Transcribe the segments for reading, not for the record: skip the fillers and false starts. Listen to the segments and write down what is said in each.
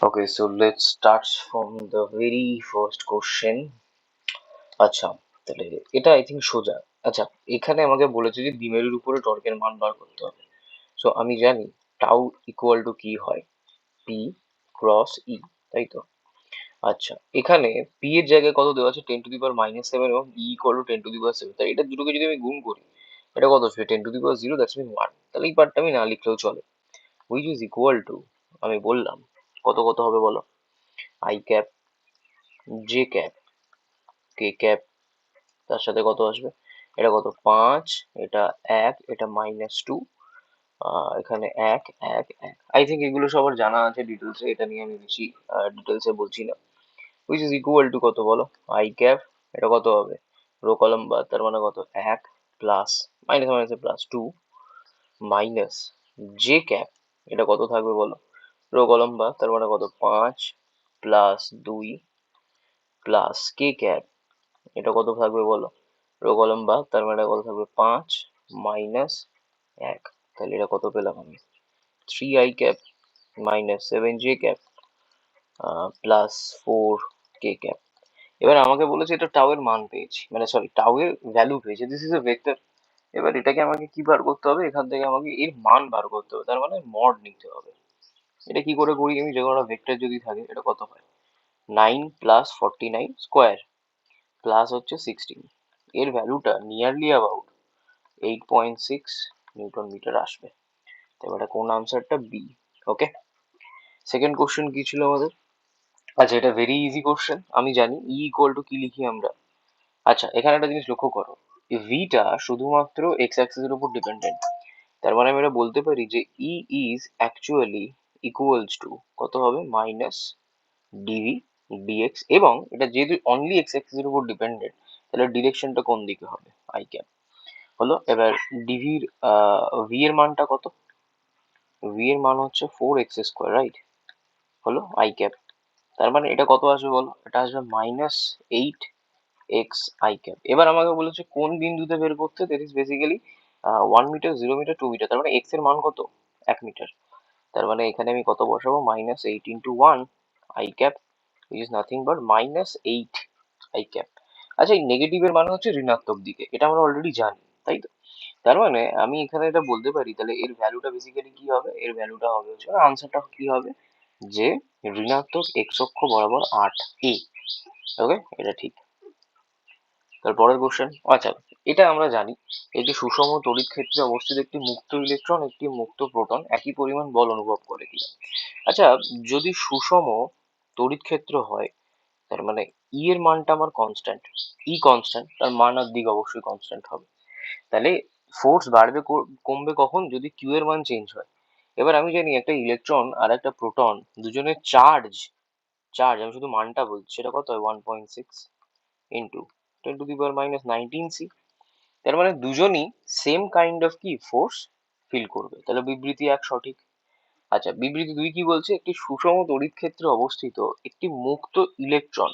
Okay, so let's start from the very first question. আচ্ছা, তাহলে এটা আই থিঙ্ক সোজা। আচ্ছা, এখানে আমাকে বলেছে যে দ্বিমেরুর উপরে টর্কের মান বার করতে হবে। সো আমি জানি টাউ ইকুয়াল টু কি হয়, পি ক্রস ই, তাই তো? আচ্ছা, এখানে পি এর জায়গায় কত দেওয়া আছে, 10⁻⁻7 এবং ই ইকুয়াল টু 10⁻7। তাই এটা দুটোকে যদি আমি গুণ করি, এটা কত আসবে? 10⁻0, দ্যাটস মিন 1। তাহলে এই পার্টটা আমি না লিখলেও চলে। হুইচ ইজ ইকুয়াল টু, আমি বললাম কত কত হবে বলো, I cap, J cap, K cap, তার সাথে কত আসবে? এটা কত? 5, এটা 1, এটা -2, এখানে 1 1 1। আই থিঙ্ক এগুলো সবার জানা আছে ডিটেলসে, এটা নিয়ে আমি বেশি ডিটেলসে বলছি না। হুইচ ইজ ইকুয়াল টু কত বলো, আই ক্যাপ, এটা কত হবে? রো কলম বা, তার মানে কত? 1 প্লাস মাইনাস মাইনাসে প্লাস 2 মাইনাস জে ক্যাপ, এটা কত থাকবে বলো? রো কলম বা, তার মানে কত? 5 প্লাস 2 প্লাস কে ক্যাপ, এটা কত থাকবে বলো? রো কলম বা, তার মানে কত থাকবে? 5 মাইনাস 1। তাহলে এটা কত পেলাম আমি? 3 I cap minus 7 J cap plus 4 K cap. এবার আমাকে বলেছে এটা টাউ এর মান পেয়েছি, মানে সরি, টাউ এর ভ্যালু পেয়েছি। This is a vector. এবার এটাকে আমাকে কি বার করতে হবে? এখান থেকে আমাকে এর মান বার করতে হবে, তার মানে মড নিতে হবে। এটা কি করে করি আমি? যে কোনো ভেক্টর যদি থাকে, এটা কত হয়? 9 প্লাস 49 স্কোয়ার প্লাস হচ্ছে 16, এর ভ্যালুটা নিয়ারলি অ্যাবাউট 8.6 নিউটন মিটার আসবে। তো এবারে কোন আনসারটা? বি। ওকে, সেকেন্ড কোশ্চেন কি ছিল আমাদের? আচ্ছা, এটা ভেরি ইজি কোশ্চেন, আমি জানি ই ইকুয়াল টু কি লিখি আমরা। আচ্ছা, এখানে একটা জিনিস লক্ষ্য করো, ভিটা শুধুমাত্র এক্স অ্যাক্সিসের উপর ডিপেন্ডেন্ট। তার মানে আমি এটা বলতে পারি যে E is actually equals to কত হবে? Minus DV DX. এবং এটা যেহেতু অনলি এক্স অ্যাক্সিসের উপর ডিপেন্ডেন্ট, তাহলে ডিরেকশনটা কোন দিকে হবে? I cap. হলো, এবার ডিভির ভি এর মানটা কত? ভি এর মান হচ্ছে 4x², রাইট? হলো আই ক্যাপ। তার মানে এটা কত আসবে বলো? এটা আসবে -8x আই ক্যাপ। এবার আমাকে বলেছে কোন বিন্দুতে বের করতে, that is basically 1 meter, 0 meter, 2 meter. তার মানে এক্স এর মান কত? 1 মিটার। তার মানে এখানে আমি কত বসাবো? -8 × 1 I cap, which is nothing but -8 I cap. আচ্ছা, এই নেগেটিভের মানে হচ্ছে ঋণাত্মক দিকে, এটা আমরা অলরেডি জানি, তাই তো? তার মানে আমি এখানে এটা বলতে পারি, তাহলে এর ভ্যালুটা বেসিক্যালি কি হবে? এর ভ্যালুটা হবে হচ্ছে, আনসারটা কি হবে? যে ঋণাত্মক এক্স অক্ষ বরাবর 8 এ। ওকে, এটা ঠিক। তারপরের কোশ্চেন। আচ্ছা, এটা আমরা জানি, একটি সুষম তড়িৎ ক্ষেত্রে অবস্থিত একটি মুক্ত ইলেকট্রন একটি মুক্ত প্রোটন একই পরিমাণ বল অনুভব করে কিনা। আচ্ছা, যদি সুষম তড়িৎ ক্ষেত্র হয়, তার মানে ই এর মানটা আমার কনস্ট্যান্ট, ই কনস্ট্যান্ট, তার মান আর দিক অবশ্যই কনস্ট্যান্ট হবে। তাহলে ফোর্স বাড়বে কমবে কখন? যদি কিউ এর মান চেঞ্জ হয়। এবার আমি জানি একটা ইলেকট্রন আর একটা প্রোটন দুজনের চার্জ, চার্জ আমি শুধু মানটা বলছি, সেটা কত হয়? 1.6 ইন্টু 10⁻⁻19 সি। তার মানে দুজনই সেম কাইন্ড অফ কি ফোর্স ফিল করবে। তাহলে বিবৃতি 1 সঠিক। আচ্ছা, বিবৃতি 2 কি বলছে? একটি সুষম তড়িৎ ক্ষেত্রে অবস্থিত একটি মুক্ত ইলেকট্রন,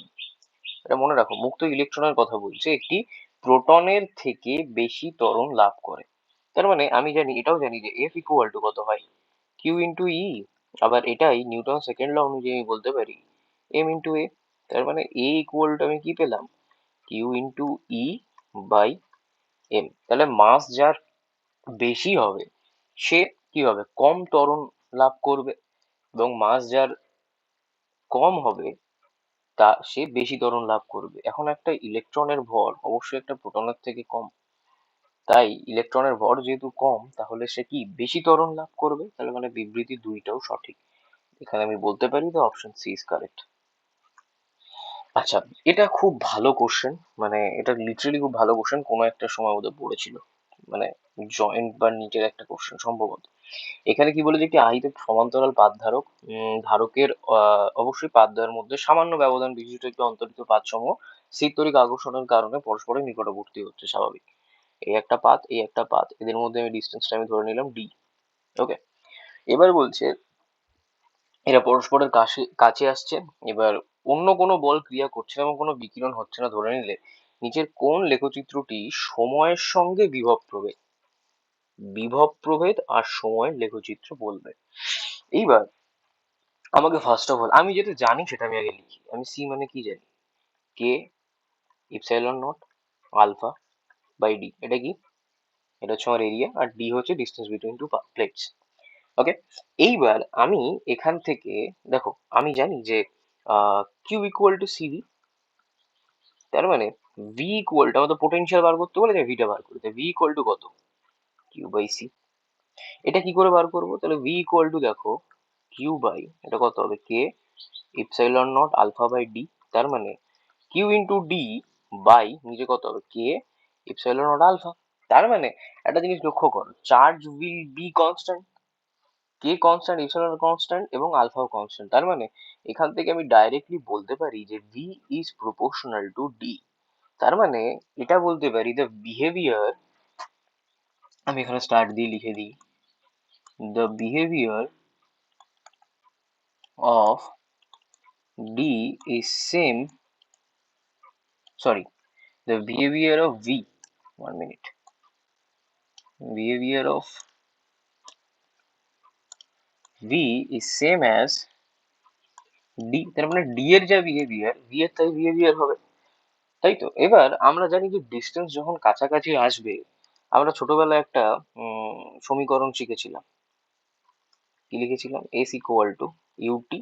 এটা মনে রাখো, মুক্ত ইলেকট্রনের কথা বলছে, একটি প্রোটনের থেকে বেশি ত্বরণ লাভ করে। তার মানে আমি জানি, এটাও জানি যে এফ ইকুয়াল টু কত হয়? কিউ ইন্টু ই। আবার এটাই নিউটন সেকেন্ড ল অনুযায়ী আমি বলতে পারি এম ইন্টু এ। তার মানে এ ইকুয়াল টু আমি কি পেলাম? Q into E by M. তাহলে মাস যার বেশি হবে, সে কি হবে? কম ত্বরণ লাভ করবে। এবং মাস যার কম হবে, তা সে বেশি ত্বরণ লাভ করবে। এখন একটা ইলেকট্রনের ভর অবশ্যই একটা প্রোটনের থেকে কম, তাই ইলেকট্রনের ভর যেহেতু কম, তাহলে সে কি বেশি ত্বরণ লাভ করবে। তাহলে মানে বিবৃতি দুইটাও সঠিক। এখানে আমি বলতে পারি যে অপশন সি ইজ কারেক্ট। আচ্ছা, এটা খুব ভালো কোশ্চেন, মানে এটা লিটারালি খুব ভালো কোশ্চেন, কোনো একটা সময় ওদের পড়েছিল, মানে জয়েন্ট বা নিটের একটা কোশ্চেন সম্ভবত। এখানে কি বলেছে, একটি আহিত সমান্তরাল পাত ধারক, ধারকের অবশ্যই পাতদ্বয়ের মধ্যে সামান্য ব্যবধান বিশিষ্ট একটি অন্তরিত পাতসমূহ স্থির তড়িৎ আকর্ষণের কারণে পরস্পরের নিকটবর্তী হচ্ছে, স্বাভাবিক। এই একটা পাত, এই একটা পাত, এদের মধ্যে আমি ডিস্টেন্সটা আমি ধরে নিলাম ডি। ওকে, এবার বলছে এরা পরস্পরের কাছে কাছে আসছে। এবার অন্য কোনো বল ক্রিয়া করছে না এবং কোনো বিকিরণ হচ্ছে না ধরে নিলে নিচের কোন লেখচিত্রটি সময়ের সঙ্গে বিভব প্রভেদ আর সময়ের লেখচিত্র বলবে। এইবার আমাকে ফার্স্ট অফ অল আমি যেটা জানি সেটা আমি আগে লিখি। আমি সি মানে কি জানি? K epsilon not alpha by D. এটা কি? এটা হচ্ছে আমার এরিয়া, আর ডি হচ্ছে distance between two plates. Okay, এইবার আমি এখান থেকে দেখো আমি জানি যে কিউ ইকুয়াল টু সিভি। তার মানে ভি ইকুয়াল টু, আমাদের পোটেনশিয়াল বার করতে বলে ভিটা বার করতে, ভি ইকুয়াল টু কত? Q by C. এটা কি করে বার করবো? তাহলে ভি ইকুয়াল টু দেখো কিউ বাই এটা কত হবে? K epsilon not alpha by D. তার মানে কিউ ইন্টু ডি বাই নিচে কত হবে? K epsilon not alpha. তার মানে একটা জিনিস লক্ষ্য করো, charge will be constant, K constant, epsilon constant এবং আলফাও কনস্ট্যান্ট। তার মানে এখান থেকে আমি ডাইরেক্টলি বলতে পারি যে V is proportional two D. তার মানে এটা বলতে পারি দ্য বিহেভিয়ার, আমি এখানে স্টার্ট দিয়ে লিখে দিই, the behaviour of D is same, sorry, the behaviour of V, 1 minute, behaviour of V is same as D. তার মানে ডি এর যা বিহেভিয়ার, ভি এর তাই বিহেভিয়ার হবে, তাই তো? এবার আমরা জানি যে ডিস্টেন্স যখন কাছাকাছি আসবে, আমরা ছোটবেলায় একটা সমীকরণ শিখেছিলাম। কি লিখেছিলাম? S equal to UT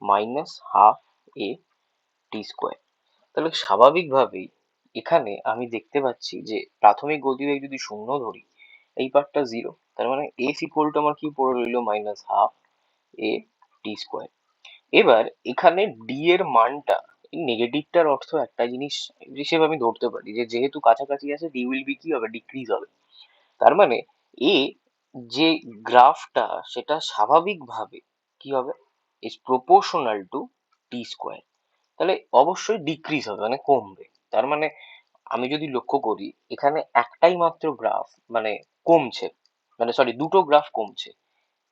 minus half A T square. তাহলে স্বাভাবিকভাবেই এখানে আমি দেখতে পাচ্ছি যে প্রাথমিক গতিবেগ যদি শূন্য ধরি, এই পার্টটা জিরো। তার মানে এস ইকুয়াল টু আমার কি পড়ে রইলো? Minus half A T square. এবার এখানে ডি এর মানটা, এই নেগেটিভটার অর্থ একটা জিনিস হিসেবে আমি ধরতে পারি যে যেহেতু কাছাকাছি আছে ডি উইল বি কি হবে? ডিক্রিজ হবে। তার মানে এ যে গ্রাফটা সেটা স্বাভাবিকভাবে কি হবে? Is proportional two T square. তাহলে অবশ্যই ডিক্রিজ হবে, মানে কমবে। তার মানে আমি যদি লক্ষ্য করি এখানে একটাই মাত্র গ্রাফ মানে কমছে, মানে সরি দুটো গ্রাফ কমছে,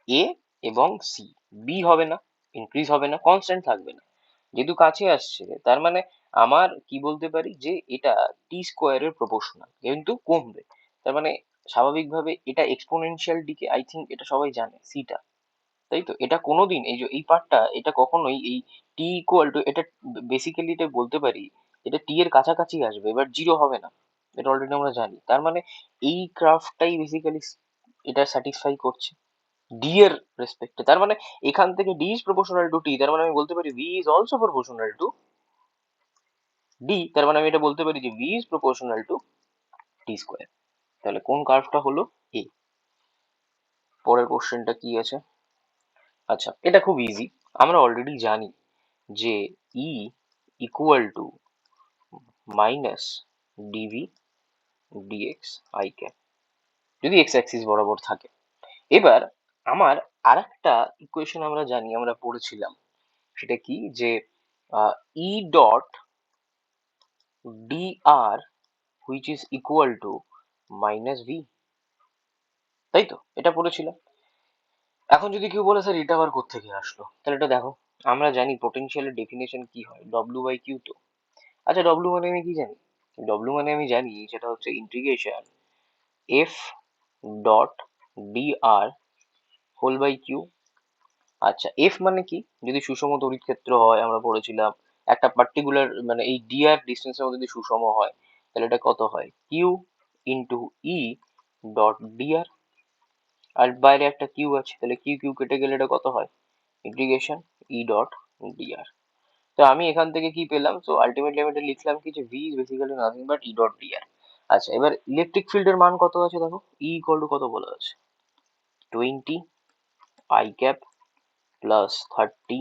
এ এবং সি। বি হবে না, ইনক্রিজ হবে না, কনস্ট্যান্ট থাকবে না, যেহেতু কাছে আসছে। তার মানে আমার কি বলতে পারি যে এটা টি স্কোয়ারের প্রপোর্শনাল, কিন্তু কমবে। তার মানে স্বাভাবিকভাবে এটা এক্সপোনেনশিয়াল ডিকে, আই থিঙ্ক এটা সবাই জানে সিটা, তাই তো? এটা কোনোদিন এই যে এই পার্টটা এটা কখনোই এই টি ইকুয়াল টু, এটা বেসিক্যালি এটা বলতে পারি এটা টি এর কাছাকাছি আসবে, এবার জিরো হবে না, এটা অলরেডি আমরা জানি। তার মানে এই গ্রাফটাই বেসিক্যালি এটা স্যাটিসফাই করছে ডি এর রেসপেক্টে। তার মানে এখান থেকে ডি ইজ প্রপোর্শনাল টু টি, তার মানে আমি বলতে পারি V is also proportional to D. তার মানে আমি এটা বলতে পারি যে V is proportional two T square. তাহলে কোন কার্ভটা হলো? এ। পরের কোশ্চেনটা কি আছে? আচ্ছা, এটা খুব ইজি। আমরা অলরেডি জানি যে E equal to minus DV DX I cap, যদি এক্স অ্যাক্সিস বরাবর থাকে। এবার আমার আরেকটা ইকুয়েশন আমরা জানি, আমরা পড়েছিলাম, সেটা কি? যে E dot dr which is equal to minus V, তাই তো? এটা পড়েছিলাম। এখন যদি কেউ বলে স্যার এটা আবার কোত্থেকে আসলো, তাহলে এটা দেখো, আমরা জানি পোটেনশিয়ালের ডেফিনেশন কি হয়, ডব্লিউ বাই কিউ তো। আচ্ছা, ডব্লিউ মানে আমি কি জানি? ডব্লিউ মানে আমি জানি সেটা হচ্ছে integration F dot dr whole by Q. আচ্ছা, এফ মানে কি? যদি সুষম তড়িৎ ক্ষেত্র হয়, আমরা পড়েছিলাম একটা পার্টিকুলার মানে এই ডিআর ডিস্টেন্সের মধ্যে যদি সুষম হয়, তাহলে এটা কত হয়? Q into E dot DR. আর বাইরে একটা কিউ আছে, তাহলে কিউ কিউ কেটে গেলে এটা কত হয়? Integration E dot DR. তো আমি এখান থেকে কি পেলাম? তো আলটিমেটলি আমি এটা লিখলাম কি যে V is basically nothing but E dot DR. আচ্ছা, এবার ইলেকট্রিক ফিল্ডের মান কত আছে দেখো, ই ইকুয়াল টু কত বলা আছে? 20 I cap plus 30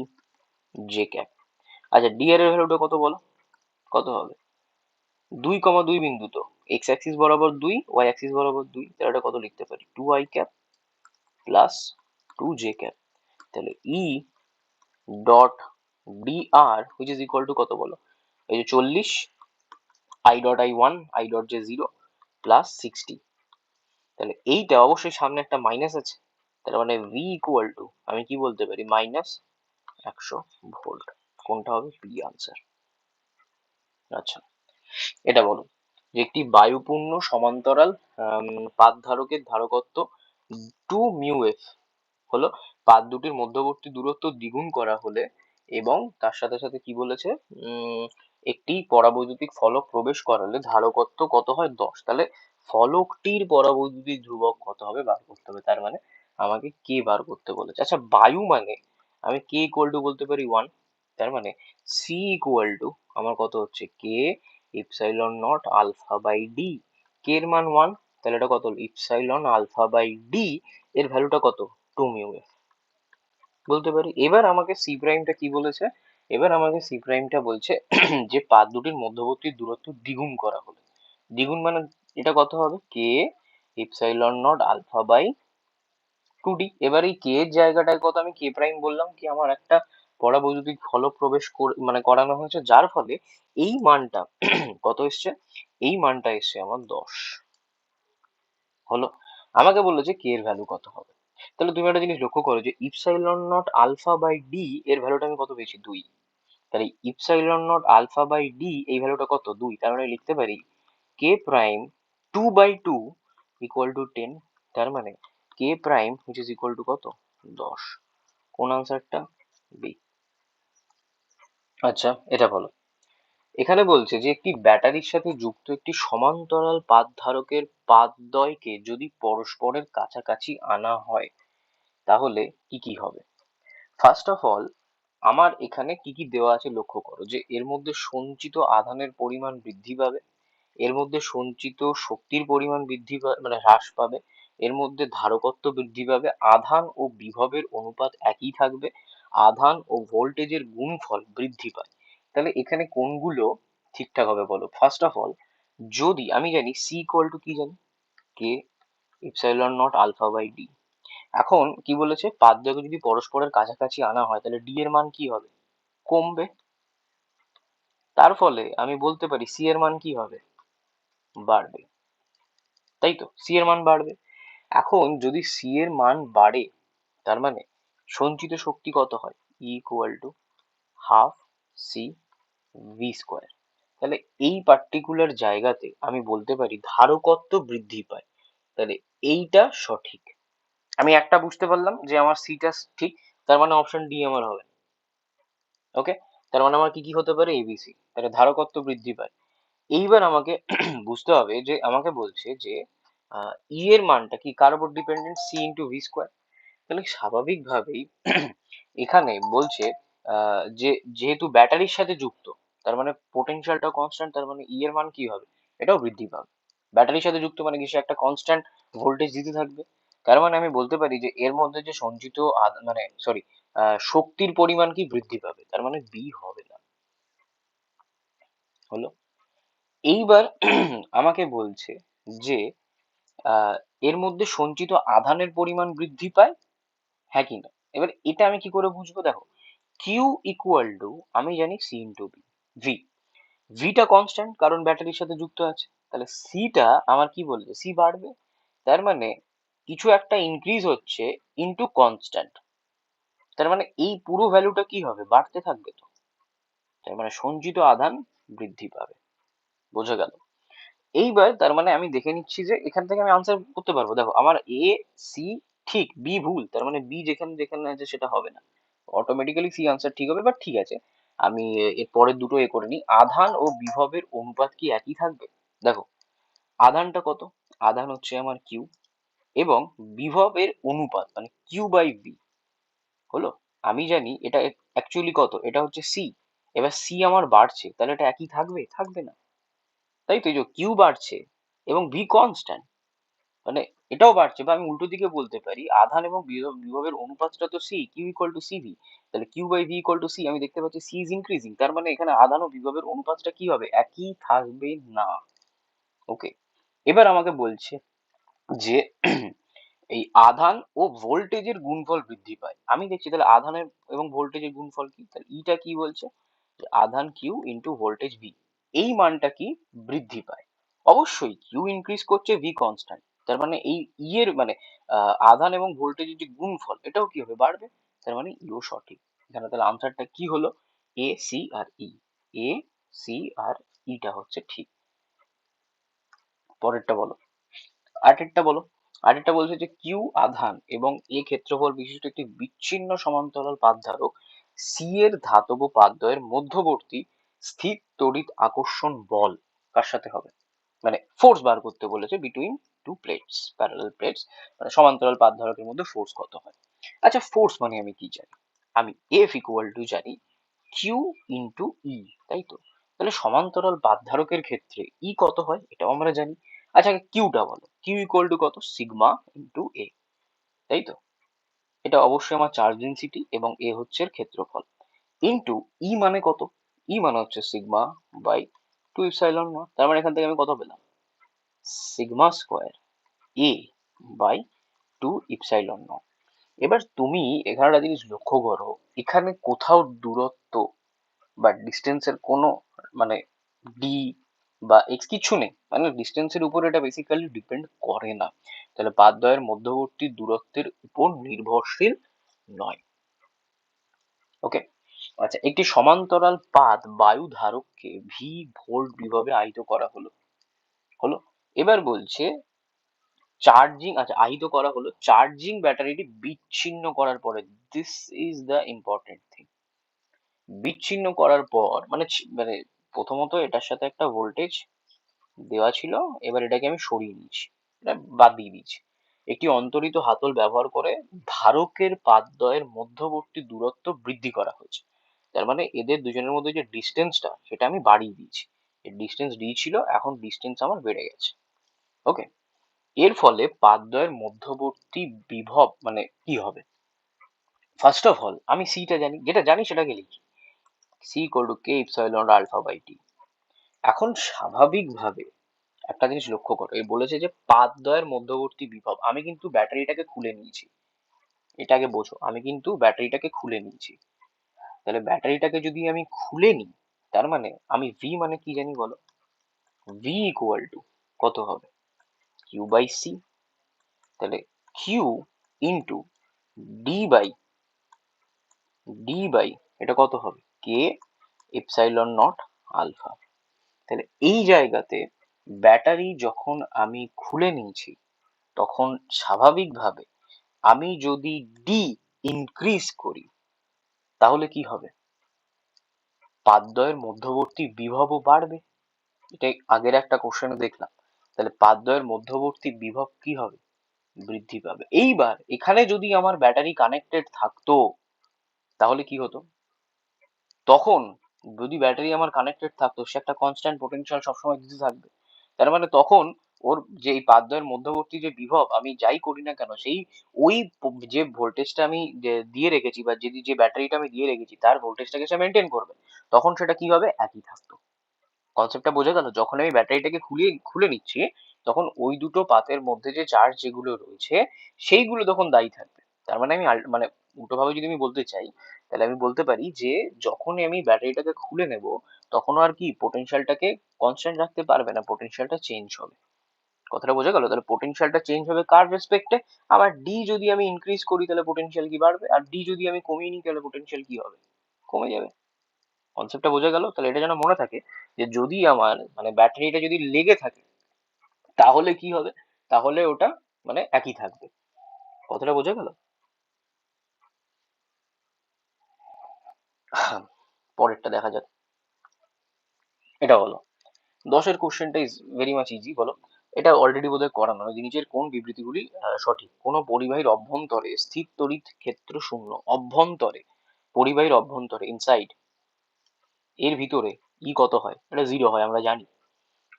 J cap. আচ্ছা, ডিআর এর ভ্যালুটা কত বলো? কত হবে? 2,2 বিন্দু তো, এক্স অ্যাক্সিস বরাবর 2, ওয়াই অ্যাক্সিস বরাবর 2, তাহলে এটা কত লিখতে পারি? 2 I cap plus 2 J cap. তাহলে E dot D R which is equal to কত বলো? এই যে 40 I dot I 1 I dot J 0 plus 60। তাহলে এইটা অবশ্যই সামনে একটা মাইনাস আছে, তার মানে ভি ইকুয়াল টু আমি কি বলতে পারি? Minus 100 volt. কোনটা হবে? B answer. আচ্ছা, এটা বলো যে একটি বায়ুপূর্ণ সমান্তরাল পাত ধারকের ধারকত্ব 2 মিউ এফ হলো পাত দুটির মধ্যবর্তী দূরত্ব দ্বিগুণ করা হলে এবং তার সাথে সাথে কি বলেছে, একটি পরাবৈদ্যুতিক ফলক প্রবেশ করালে ধারকত্ব কত হয় 10। তাহলে ফলকটির পরাবৈদ্যুতিক ধ্রুবক কত হবে বার করতে হবে। তার মানে আমাকে কে বার করতে বলেছে। আচ্ছা, বায়ু মানে আমি কে ইকুয়াল টু বলতে পারি 1। তার মানে সি ইকুয়াল টু আমার কত হচ্ছে K epsilon not alpha by D. K এর মান 1, তাহলে এটা কত হলো ইপসাইলন আলফা বাই ডি। এর ভ্যালুটা কত 2 মিউ বলতে পারি। এবার আমাকে সি প্রাইমটা কি বলেছে, এবার আমাকে সি প্রাইমটা বলছে যে পাত দুটির মধ্যবর্তী দূরত্ব দ্বিগুণ করা হলো। দ্বিগুণ মানে এটা কত হবে K epsilon not alpha by 2d। এবার এই কে এর জায়গাটায় কত আমি কে প্রাইম বললাম কি আমার একটা পরাবৈদ্যুতিক ফলক প্রবেশ মানে করানো হয়েছে, যার ফলে এই মানটা কত এসছে, এই মানটা এসছে আমার 10 হলো। আমাকে বললো যে কে এর ভ্যালু কত হবে। তাহলে তুমি একটা জিনিস লক্ষ্য করো যে epsilon not alpha by D এর ভ্যালুটা আমি কত পেয়েছি 2। তাহলে epsilon not alpha by D এই ভ্যালুটা কত 2। তার মানে লিখতে পারি কে প্রাইম 2/2 ইকুয়াল টু 10। তার মানে K prime which is equal to কত 10। কোন আনসারটা বি। আচ্ছা, এটা বলো। এখানে বলছে যে একটি ব্যাটারির সাথে যুক্ত একটি সমান্তরাল পাত ধারকের পাতদ্বয়কে যদি পরস্পরের কাছাকাছি আনা হয় তাহলে কি কি হবে। ফার্স্ট অফ অল আমার এখানে কি কি দেওয়া আছে লক্ষ্য করো যে এর মধ্যে সঞ্চিত আধানের পরিমাণ বৃদ্ধি পাবে, এর মধ্যে সঞ্চিত শক্তির পরিমাণ বৃদ্ধি মানে হ্রাস পাবে, এর মধ্যে ধারকত্ব বৃদ্ধি পাবে, আধান ও বিভবের অনুপাত একই থাকবে, আধান ও ভোল্টেজের গুণফল বৃদ্ধি পায়। তাহলে এখানে কোনগুলো ঠিকঠাক হবে বলো। ফার্স্ট অফ অল যদি আমি জানি সি ইকুয়াল টু কি জানি K epsilon not alpha by D. এখন কি বলেছে পাতদ্বয়কে যদি পরস্পরের কাছাকাছি আনা হয় তাহলে ডি এর মান কি হবে কমবে। তার ফলে আমি বলতে পারি সি এর মান কি হবে বাড়বে। তাই তো সি এর মান বাড়বে। এখন যদি সি এর মান বাড়ে তার মানে সঞ্চিত শক্তি কত হয় equal to half C V square. তাহলে এই পার্টিকুলার জায়গাতে আমি বলতে পারি ধারকত্ব বৃদ্ধি পায়। তাহলে এইটা সঠিক। আমি একটা বুঝতে পারলাম যে আমার সিটা ঠিক, তার মানে অপশন ডি আমার হবে। ওকে, তার মানে আমার কি কি হতে পারে এবিসি। তাহলে ধারকত্ব বৃদ্ধি পায়। এইবার আমাকে বুঝতে হবে যে আমাকে বলছে যে ই এর মানটা কি কার উপর dependent C into V square. তাহলে স্বাভাবিকভাবেই এখানে বলছে যে যেহেতু ব্যাটারির সাথে যুক্ত তার মানে পোটেনশিয়ালটা কনস্ট্যান্ট, তার মানে ই এর মান কি হবে এটাও বৃদ্ধি পাবে। ব্যাটারির সাথে যুক্ত মানে কি সে একটা কনস্ট্যান্ট ভোল্টেজ দিতে থাকবে। তার মানে আমি বলতে পারি যে এর মধ্যে যে সঞ্চিত মানে সরি শক্তির পরিমাণ কি বৃদ্ধি পাবে, তার মানে বি হবে না। হলো। এইবার আমাকে বলছে যে আহ এর মধ্যে সঞ্চিত আধানের পরিমাণ বৃদ্ধি পায়, হ্যাঁ কি না। এবার এটা আমি কি করে বুঝবো দেখো কিউ ইকুয়াল টু আমি জানি সি ইন্টু বি। ভি, ভিটা কনস্ট্যান্ট কারণ ব্যাটারির সাথে যুক্ত আছে। তাহলে সিটা আমার কি বলছে সি বাড়বে। তার মানে কিছু একটা ইনক্রিজ হচ্ছে ইনটু কনস্ট্যান্ট। তার মানে এই পুরো ভ্যালুটা কি হবে বাড়তে থাকবে তো। তার মানে সঞ্চিত আধান বৃদ্ধি পাবে। বোঝা গেল। এইবার তার মানে আমি দেখে নিচ্ছি যে এখান থেকে আমি আনসার করতে পারবো। দেখো আমার এ সি ঠিক, বি ভুল, তার মানে বি যেখানে যেখানে আছে সেটা হবে না। অটোমেটিক্যালি সি আনসার ঠিক হবে। বাট ঠিক আছে, আমি এর পরের দুটো করে নিই। আধান ও বিভবের অনুপাত কি একই থাকবে। দেখো আধানটা কত, আধান হচ্ছে আমার কিউ এবং বিভবের অনুপাত মানে কিউ বাই ভি হলো। আমি জানি এটা অ্যাকচুয়ালি কত, এটা হচ্ছে সি। এবার সি আমার বাড়ছে তাহলে এটা একই থাকবে, থাকবে না। তাই তো এই যে কিউ বাড়ছে এবং ভি কনস্ট্যান্ট মানে এটাও বাড়ছে। বা আমি উল্টো দিকে বলতে পারি আধান এবং বিভবের অনুপাতটা তো C, Q equal to CV. তাহলে Q by V equal to C আমি দেখতে পাচ্ছি সি ইজ ইনক্রিজিং। তার মানে এখানে আধান ও বিভবের অনুপাতটা কি হবে একই থাকবে না। ওকে, এবার আমাকে বলছে যে এই আধান ও ভোল্টেজের গুণফল বৃদ্ধি পায়। আমি দেখছি তাহলে আধানের এবং ভোল্টেজের গুণফল কি, তাহলে ইটা কি বলছে যে আধান কিউ ইন্টু ভোল্টেজ ভি এই মানটা কি বৃদ্ধি পায়। অবশ্যই কিউ ইনক্রিজ করছে ভি কনস্ট্যান্ট, তার মানে এই ই এর মানে আধান এবং ভোল্টেজের যে গুণফল এটাও কি হবে বাড়বে। তার মানে ইও সঠিক। এখানে তাহলে আনসারটা কি হলো A C R E. A C আর ইটা হচ্ছে ঠিক। পরেরটা বলো, আটেরটা বলো। আরেকটা বলছে যে কিউ আধান এবং এ ক্ষেত্রফল বিশিষ্ট একটি বিচ্ছিন্ন সমান্তরাল পাতধারক সি এর ধাতব পাতদ্বয়ের মধ্যবর্তী স্থির তড়িৎ আকর্ষণ বল কার সাথে হবে, মানে ফোর্স বার করতে বলেছে between two plates, parallel plates, মানে সমান্তরাল পাতধারকের মধ্যে ফোর্স কত হয়। আচ্ছা, ফোর্স মানে আমি কি জানি? আমি এফ ইকুয়াল টু জানি কিউ ইন্টু ই, তাই তো? তাহলে সমান্তরাল বাঁধধারকের ক্ষেত্রে ই কত হয় এটাও আমরা জানি। আচ্ছা, কিউটা বলো, কিউ ইকুয়াল টু কত? সিগমা ইন্টু এ, তাই তো? এটা অবশ্যই আমার চার্জ ডেনসিটি এবং এ হচ্ছে এর ক্ষেত্রফল, ইন্টু ই মানে কত? ই মানে হচ্ছে sigma by two epsilon naught. তার মানে এখান থেকে আমি কত পেলাম? Sigma square A by two epsilon naught. এবার তুমি এখানে একটা জিনিস লক্ষ্য করো, এখানে কোথাও দূরত্ব বা ডিস্টেন্সের কোনো মানে ডি বা এক্স কিছু নেই, মানে ডিস্টেন্সের উপর এটা বেসিক্যালি ডিপেন্ড করে না, তাহলে পাতদ্বয়ের মধ্যবর্তী দূরত্বের উপর নির্ভরশীল নয়। ওকে। আচ্ছা, একটি সমান্তরাল পাত বায়ু ধারককে ভি ভোল্ট বিভবে আহিত করা হলো হলো এবার বলছে চার্জিং, আচ্ছা আহিত করা হলো চার্জিং ব্যাটারিটি বিচ্ছিন্ন করার পরে, this is the important thing. বিচ্ছিন্ন করার পর মানে প্রথমত এটার সাথে একটা ভোল্টেজ দেওয়া ছিল, এবার এটাকে আমি সরিয়ে নিয়েছি, এটা বাদ দিয়ে দিয়েছি। একটি অন্তরিত হাতল ব্যবহার করে ধারকের পাতদ্বয়ের মধ্যবর্তী দূরত্ব বৃদ্ধি করা হয়েছে। তার মানে এদের দুজনের মধ্যে যে ডিস্টেন্সটা সেটা আমি বাড়িয়ে দিয়েছি। এর ডিস্টেন্স ডি ছিল, এখন ডিস্টেন্স আমার বেড়ে গেছে। ওকে। এর ফলে পাতদ্বয়ের মধ্যবর্তী বিভব মানে কি হবে? ফার্স্ট অফ অল আমি সিটা জানি, যেটা জানি সেটাকে লিখি, C equal to K epsilon alpha by T. এখন স্বাভাবিকভাবে একটা জিনিস লক্ষ্য করো, এই বলেছে যে পাতদ্বয়ের মধ্যবর্তী বিভব, আমি কিন্তু ব্যাটারিটাকে খুলে নিয়েছি, এটা আগে বোঝো, আমি কিন্তু ব্যাটারিটাকে খুলে নিয়েছি। তাহলে ব্যাটারিটাকে যদি আমি খুলে নিই, তার মানে আমি ভি মানে কি জানি বলো? ভি ইকুয়াল টু কত হবে? Q by C. তাহলে Q into D by D by, এটা কত হবে? K epsilon not alpha. তাহলে এই জায়গাতে ব্যাটারি যখন আমি খুলে নিয়েছি, তখন স্বাভাবিকভাবে আমি যদি ডি ইনক্রিজ করি, তাহলে কি হবে? পাতদ্বয়ের মধ্যবর্তী বিভবও বাড়বে, এটাই আগের একটা কোশ্চেনে দেখলাম। তাহলে পাতদ্বয়ের মধ্যবর্তী বিভব কি হবে? বৃদ্ধি পাবে। এইবার এখানে যদি আমার ব্যাটারি কানেক্টেড থাকতো, তাহলে কি হতো? তখন যদি ব্যাটারি আমার কানেক্টেড থাকতো, সে একটা কনস্ট্যান্ট পোটেনশিয়াল সবসময় দিতে থাকবে। তার মানে তখন ওর যে এই পাতদ্বয়ের মধ্যবর্তী যে বিভব আমি যাই করি না কেন, সেই ওই যে ভোল্টেজটা আমি দিয়ে রেখেছি বা যদি যে ব্যাটারিটা আমি দিয়ে রেখেছি তার ভোল্টেজটাকে সে মেনটেন করবে, তখন সেটা কি হবে? একই থাকতো। কনসেপ্টটা বোঝা গেল? যখন আমি ব্যাটারিটাকে খুলে খুলে নিচ্ছি, তখন ওই দুটো পাতের মধ্যে যে চার্জ যেগুলো রয়েছে সেইগুলো তখন দায়ী থাকবে। তার মানে আমি মানে উল্টো ভাবে যদি আমি বলতে চাই, তাহলে আমি বলতে পারি যে যখনই আমি ব্যাটারিটাকে খুলে নেব, তখন আর কি পোটেনশিয়ালটাকে কনস্ট্যান্ট রাখতে পারবে না, পোটেনশিয়ালটা চেঞ্জ হবে। কথাটা বোঝা গেল? তাহলে পোটেনশিয়ালটা চেঞ্জ হবে কার রেসপেক্টে? আবার ডি যদি আমি ইনক্রিজ করি তাহলে পোটেনশিয়াল কি বাড়বে, আর ডি যদি আমি কমিয়ে নিই তাহলে পোটেনশিয়াল কি হবে? কমে যাবে। কনসেপ্টটা বোঝা গেল? তাহলে এটা যেন মনে থাকে যে যদি আমার মানে ব্যাটারিটা যদি লেগে থাকে, তাহলে কি হবে? তাহলে ওটা মানে একই থাকবে। কথাটা বোঝা গেল? পরেরটা দেখা যাক। এটা হলো 10-এর কোশ্চেনটা ইজ ভেরি মাচ ইজি, বলো। এটা অলরেডি বোধহয় করানো, যে নিচের কোন বিবৃতিগুলি সঠিক? কোন পরিবাহীর অভ্যন্তরে স্থির তড়িৎ ক্ষেত্র শূন্য, অভ্যন্তরে, পরিবাহীর অভ্যন্তরে ইনসাইড, এর ভিতরে ই কত হয়? এটা 0 হয় আমরা জানি।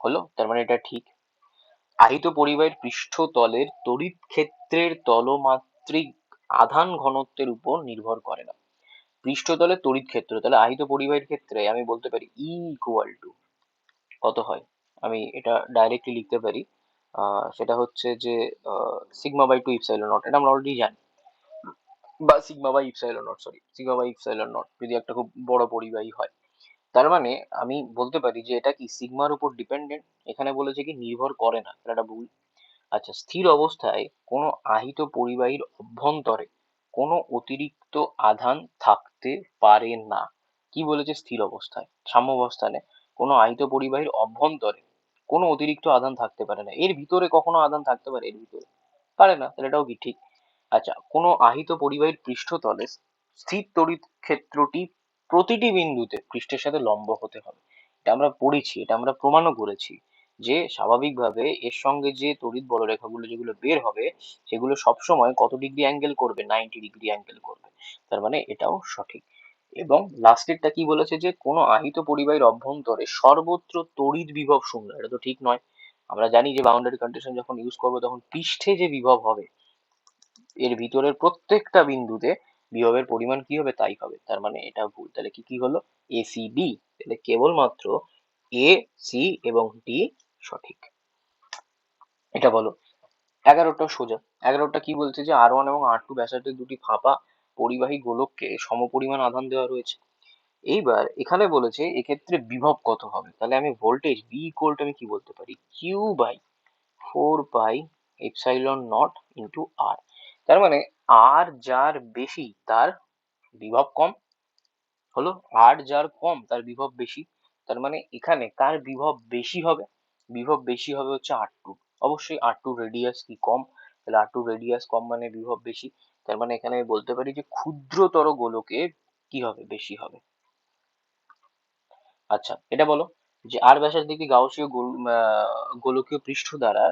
হলো, তার মানে এটা ঠিক। আহিত পরিবাহীর পৃষ্ঠতলের তড়িৎ ক্ষেত্রের তলমাত্রিক আধান ঘনত্বের উপর নির্ভর করে না। পৃষ্ঠতলের তড়িৎ ক্ষেত্র, তাহলে আহিত পরিবাহীর ক্ষেত্রে আমি বলতে পারি ই ইকুয়াল টু কত হয়? আমি এটা ডাইরেক্টলি লিখতে পারি, সেটা হচ্ছে যে sigma by two epsilon naught, এটা আমরা অলরেডি জানি। বা sigma by epsilon naught, sorry, sigma by epsilon naught যদি একটা খুব বড় পরিবাহী হয়। তার মানে আমি বলতে পারি যে এটা কি সিগমার উপর ডিপেন্ডেন্ট, এখানে বলেছে কি নির্ভর করে না, তাহলে এটা ভুল। আচ্ছা, স্থির অবস্থায় কোনো আহিত পরিবাহীর অভ্যন্তরে কোনো অতিরিক্ত আধান থাকতে পারে না। কি বলেছে? স্থির অবস্থায়, সাম্যাবস্থানে কোনো আহিত পরিবাহীর অভ্যন্তরে কোনো অতিরিক্ত আধান থাকতে পারে না। এর ভিতরে কখনো আধান থাকতে পারে? এর ভিতরে পারে না, তাহলে এটাও কি ঠিক? আচ্ছা, কোনো আহিত পরিবাহীর পৃষ্ঠতলে স্থির তড়িৎ ক্ষেত্রটি প্রতিটি বিন্দুতে পৃষ্ঠের সাথে লম্ব হতে হবে। এটা আমরা পড়েছি, এটা আমরা প্রমাণও করেছি যে স্বাভাবিকভাবে এর সঙ্গে যে তড়িৎ বলরেখাগুলো যেগুলো বের হবে সেগুলো সবসময় কত ডিগ্রি অ্যাঙ্গেল করবে? 90 ডিগ্রি অ্যাঙ্গেল করবে। তার মানে এটাও সঠিক। এবং লাস্টেরটা কি বলেছে যে কোনো আহিত পরিবাহীর অভ্যন্তরে সর্বত্র তড়িৎ বিভব শূন্য। এটা তো ঠিক নয়। আমরা জানি যে বাউন্ডারি কন্ডিশন যখন ইউজ করবো তখন পৃষ্ঠে যে বিভব হবে এর ভিতরের প্রত্যেকটা বিন্দুতে বিভবের পরিমাণ কি হবে? তাই হবে। তার মানে এটা ভুল। তাহলে কি কি হলো? A C D. তাহলে কেবলমাত্র এ, সি এবং ডি সঠিক। এটা বলো। 11টা সোজা। 11টা কি বলছে যে R1 এবং R2 ব্যাসার্ধের দুটি ফাঁপা পরিবাহী গোলককে সমপরিমাণ আধান দেওয়া রয়েছে। এইবার এখানে বলেছে এক্ষেত্রে বিভব কত হবে? তাহলে আমি ভোল্টেজ V ইকুয়াল টু আমি কি বলতে পারি? Q by 4 pi epsilon not into R. তার মানে আর যার বেশি তার বিভব কম হলো, আর যার কম তার বিভব বেশি। তার মানে এখানে কার বিভব বেশি হবে? বিভব বেশি হবে হচ্ছে R2। অবশ্যই R2 রেডিয়াস কি কম, তাহলে R2 রেডিয়াস কম মানে বিভব বেশি। তার মানে এখানে আমি বলতে পারি যে ক্ষুদ্রতর গোলকে কি হবে? বেশি হবে। আচ্ছা, এটা বলো যে আর ব্যাসার্ধে একটি গাউসীয় গোলকীয় পৃষ্ঠ দ্বারা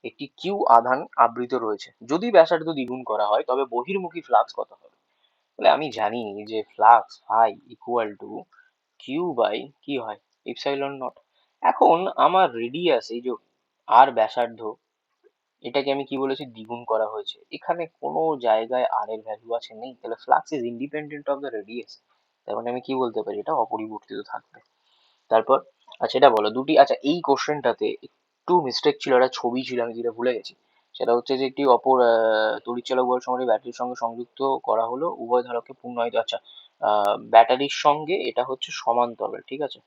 একটি কিউ আধান আবৃত রয়েছে। যদি ব্যাসার্ধ দ্বিগুণ করা হয় তবে বহির্মুখী ফ্লাক্স কত হবে? তাহলে আমি জানি যে flux phi equal to Q by কি হয়? Epsilon naught. এখন আমার রেডিয়াস এই যে আর ব্যাসার্ধ, এটাকে আমি কি বলেছি? দ্বিগুণ করা হয়েছে। এখানে কোনো জায়গায় আর এর ভ্যালু আছে? নেই। তাহলে flux is independent of the radius. তার মানে আমি কি বলতে পারি? এটা অপরিবর্তিত থাকবে। তারপর আচ্ছা, এটা বলো দুটি, আচ্ছা এই কোশ্চেনটাতে একটু মিস্টেক ছিল, একটা ছবি ছিল আমি যেটা ভুলে গেছি। সেটা হচ্ছে যে একটি অপর তড়িৎচালক বল সমানের ব্যাটারির সঙ্গে সংযুক্ত করা হলো, উভয় ধারককে পূর্ণায়িত। আচ্ছা, ব্যাটারির সঙ্গে এটা হচ্ছে সমান্তরাল, ঠিক আছে?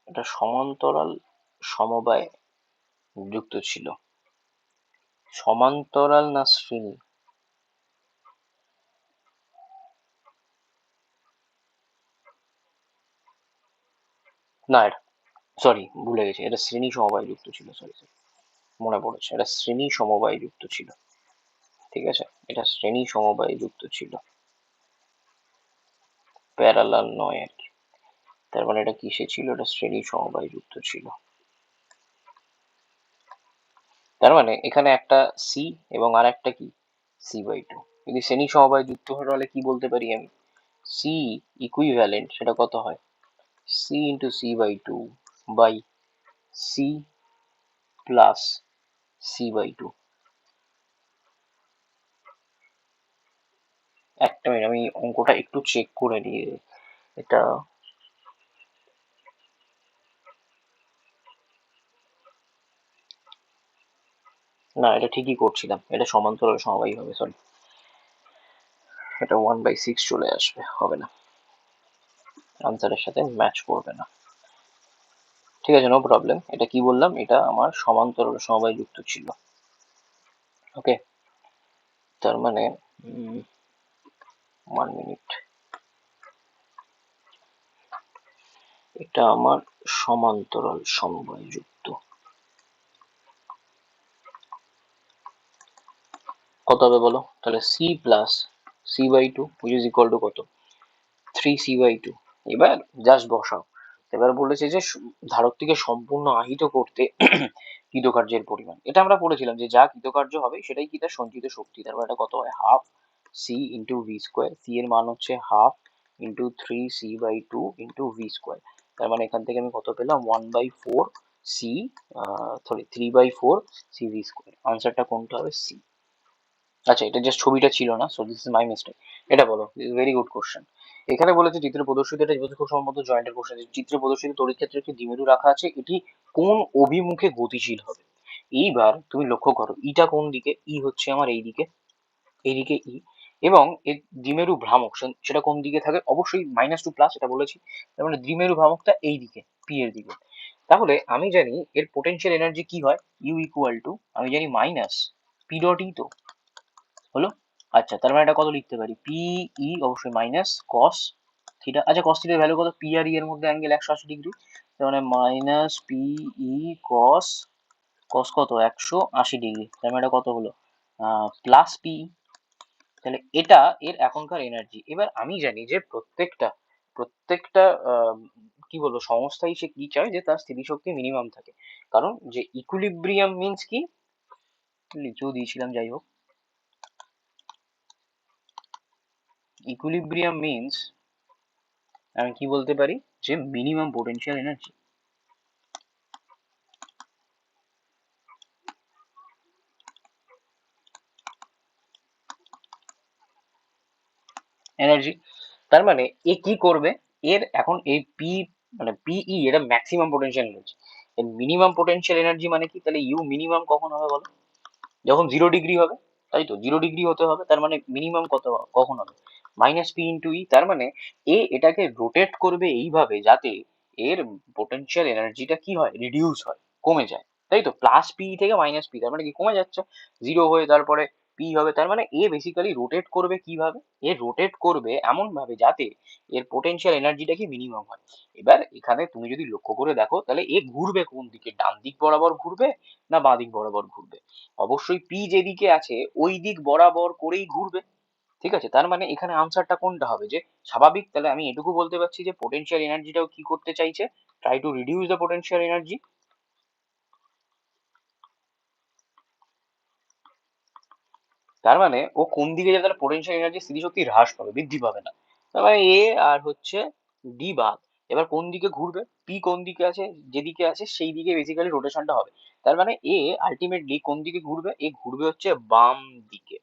এটা সমান্তরাল সমবায় যুক্ত ছিল। সমান্তরাল না শ্রেণী? না, এটা সরি ভুলে গেছি, এটা শ্রেণী সমবায় যুক্ত ছিল। সরি সরি, মনে পড়েছে, এটা শ্রেণী সমবায় যুক্ত ছিল। ঠিক আছে, এটা শ্রেণী সমবায় যুক্ত ছিল, প্যারালাল নয় আর কি। তার মানে এটা কিসে ছিল? এটা শ্রেণী সমবায় যুক্ত ছিল। তার মানে এখানে একটা সি এবং আর একটা কি? C/2। যদি শ্রেণী সমবায় যুক্ত হয় তাহলে কি বলতে পারি আমি? সি ইকুইভ্যালেন্ট সেটা কত হয়? C into C/2 by C plus C/2। একটা মিনিট, আমি অঙ্কটা একটু চেক করে নিই। এটা না, এটা ঠিকই করছিলাম, এটা সমান্তরাল সমবায় হবে, সরি। এটা 1/6 চলে আসবে, হবে না, আনসারের সাথে ম্যাচ করবে না। ঠিক আছে, নো প্রবলেম। এটা কি বললাম? এটা আমার সমান্তরাল সমবায় যুক্ত ছিল। ওকে, তার মানে 1 মিনিট, এটা আমার সমান্তরাল সমবায় যুক্ত। কত হবে বলো? তাহলে C plus C/2 which is equal to কত? 3C/2। এবার জাস্ট বসাও। এবার বলেছে যে ধারকটিকে সম্পূর্ণ আহিত করতে কৃতকার্যের পরিমাণ। এটা আমরা পড়েছিলাম যে যা কৃতকার্য হবে সেটাই কি তার সঞ্চিত শক্তি। তারপর এটা কত হয়? Half C into V square. C এর মান হচ্ছে half into 3C/2 into V square. তার মানে এখান থেকে আমি কত পেলাম? 1/4 সি, সরি 3/4 CV স্কোয়ার। আনসারটা কোনটা হবে? সি। আচ্ছা, এটা জাস্ট ছবিটা ছিল না, so this is my mistake. এটা বলো, ভেরি গুড কোশ্চেন। এখানে বলেছে চিত্রে প্রদর্শিত, এটা যেহেতু খুব সম্ভবত জয়েন্টের কোশ্চেন, চিত্রে প্রদর্শিত তড়িৎ ক্ষেত্রে একটি দ্বিমেরু রাখা আছে, এটি কোন অভিমুখে গতিশীল হবে? এইবার তুমি লক্ষ্য করো, ইটা কোন দিকে? ই হচ্ছে আমার এই দিকে, এইদিকে ই। এবং এর দ্বিমেরু ভ্রামক সেটা কোন দিকে থাকে? অবশ্যই -2 প্লাস, এটা বলেছি। তার মানে দ্বিমেরু ভ্রামকটা এই দিকে, পি এর দিকে। তাহলে আমি জানি এর পোটেনশিয়াল এনার্জি কি হয়? ইউ ইকুয়াল টু, আমি জানি মাইনাস পি ডট ই। তো হলো। আচ্ছা, তার মানে এটা কত লিখতে পারি? পি ই অবশ্যই মাইনাস কস থিটা। আচ্ছা, কস থিটার ভ্যালু কত? পি আর ই এর মধ্যে অ্যাঙ্গেল 180 ডিগ্রি। তার মানে মাইনাস পি ই কস কস কত 180 ডিগ্রি, তার মানে এটা কত হলো প্লাস পি। তাহলে এটা এর এখনকার এনার্জি। এবার আমি জানি যে প্রত্যেকটা প্রত্যেকটা কি বলবো সংস্থাই সে কি চায় যে তার স্থিতিশক্তি মিনিমাম থাকে। কারণ যে ইকুইলিব্রিয়াম মিন্স কি, লিখেও দিয়েছিলাম যাই হোক, ইকুইলিব্রিয়াম মিন্স আমি কি বলতে পারি যে মিনিমাম পোটেনশিয়াল এনার্জি। এনার্জি তার মানে এ কি করবে, এর এখন এই পি মানে পিই এটা ম্যাক্সিমাম পোটেনশিয়াল এনার্জি। এর মিনিমাম পোটেনশিয়াল এনার্জি মানে কি, তাহলে ইউ মিনিমাম কখন হবে বলো, যখন 0 ডিগ্রি হবে। তাই তো 0 ডিগ্রি হতে হবে, তার মানে মিনিমাম কত কখন হবে, -p × E। তার মানে এটাকে রোটেট করবে এইভাবে যাতে এর পোটেনশিয়াল এনার্জিটা কি হয়, রিডিউস হয়, কমে যায়। তাই তো প্লাস পি থেকে মাইনাস পি, তার মানে কি কমে যাচ্ছে, 0 হয়ে তারপরে পি হবে। তার মানে বেসিক্যালি রোটেট করবে কিভাবে, রোটেট করবে এমন ভাবে যাতে এর পোটেনশিয়াল এনার্জিটা কি মিনিমাম হয়। এবার এখানে তুমি যদি লক্ষ্য করে দেখো তাহলে ঘুরবে কোন দিকে, ডান দিক বরাবর ঘুরবে না বাঁ দিক বরাবর ঘুরবে, অবশ্যই পি যেদিকে আছে ওই দিক বরাবর করেই ঘুরবে। ঠিক আছে, তার মানে এখানে আনসারটা কোনটা হবে, যে স্বাভাবিক। তাহলে আমি এটুকু বলতে পারছি যে পোটেনশিয়াল এনার্জিটাও কি করতে চাইছে, try to reduce the potential energy. তার মানে ও কোন দিকে যাবে, তাহলে পোটেনশিয়াল এনার্জি স্মৃতিশক্তি হ্রাস পাবে, বৃদ্ধি পাবে না। তার মানে আর হচ্ছে ডি বাদ। এবার কোন দিকে ঘুরবে, পি কোন দিকে আছে, যেদিকে আছে সেই দিকে বেসিক্যালি রোটেশনটা হবে। তার মানে আলটিমেটলি কোন দিকে ঘুরবে, ঘুরবে হচ্ছে বাম দিকে।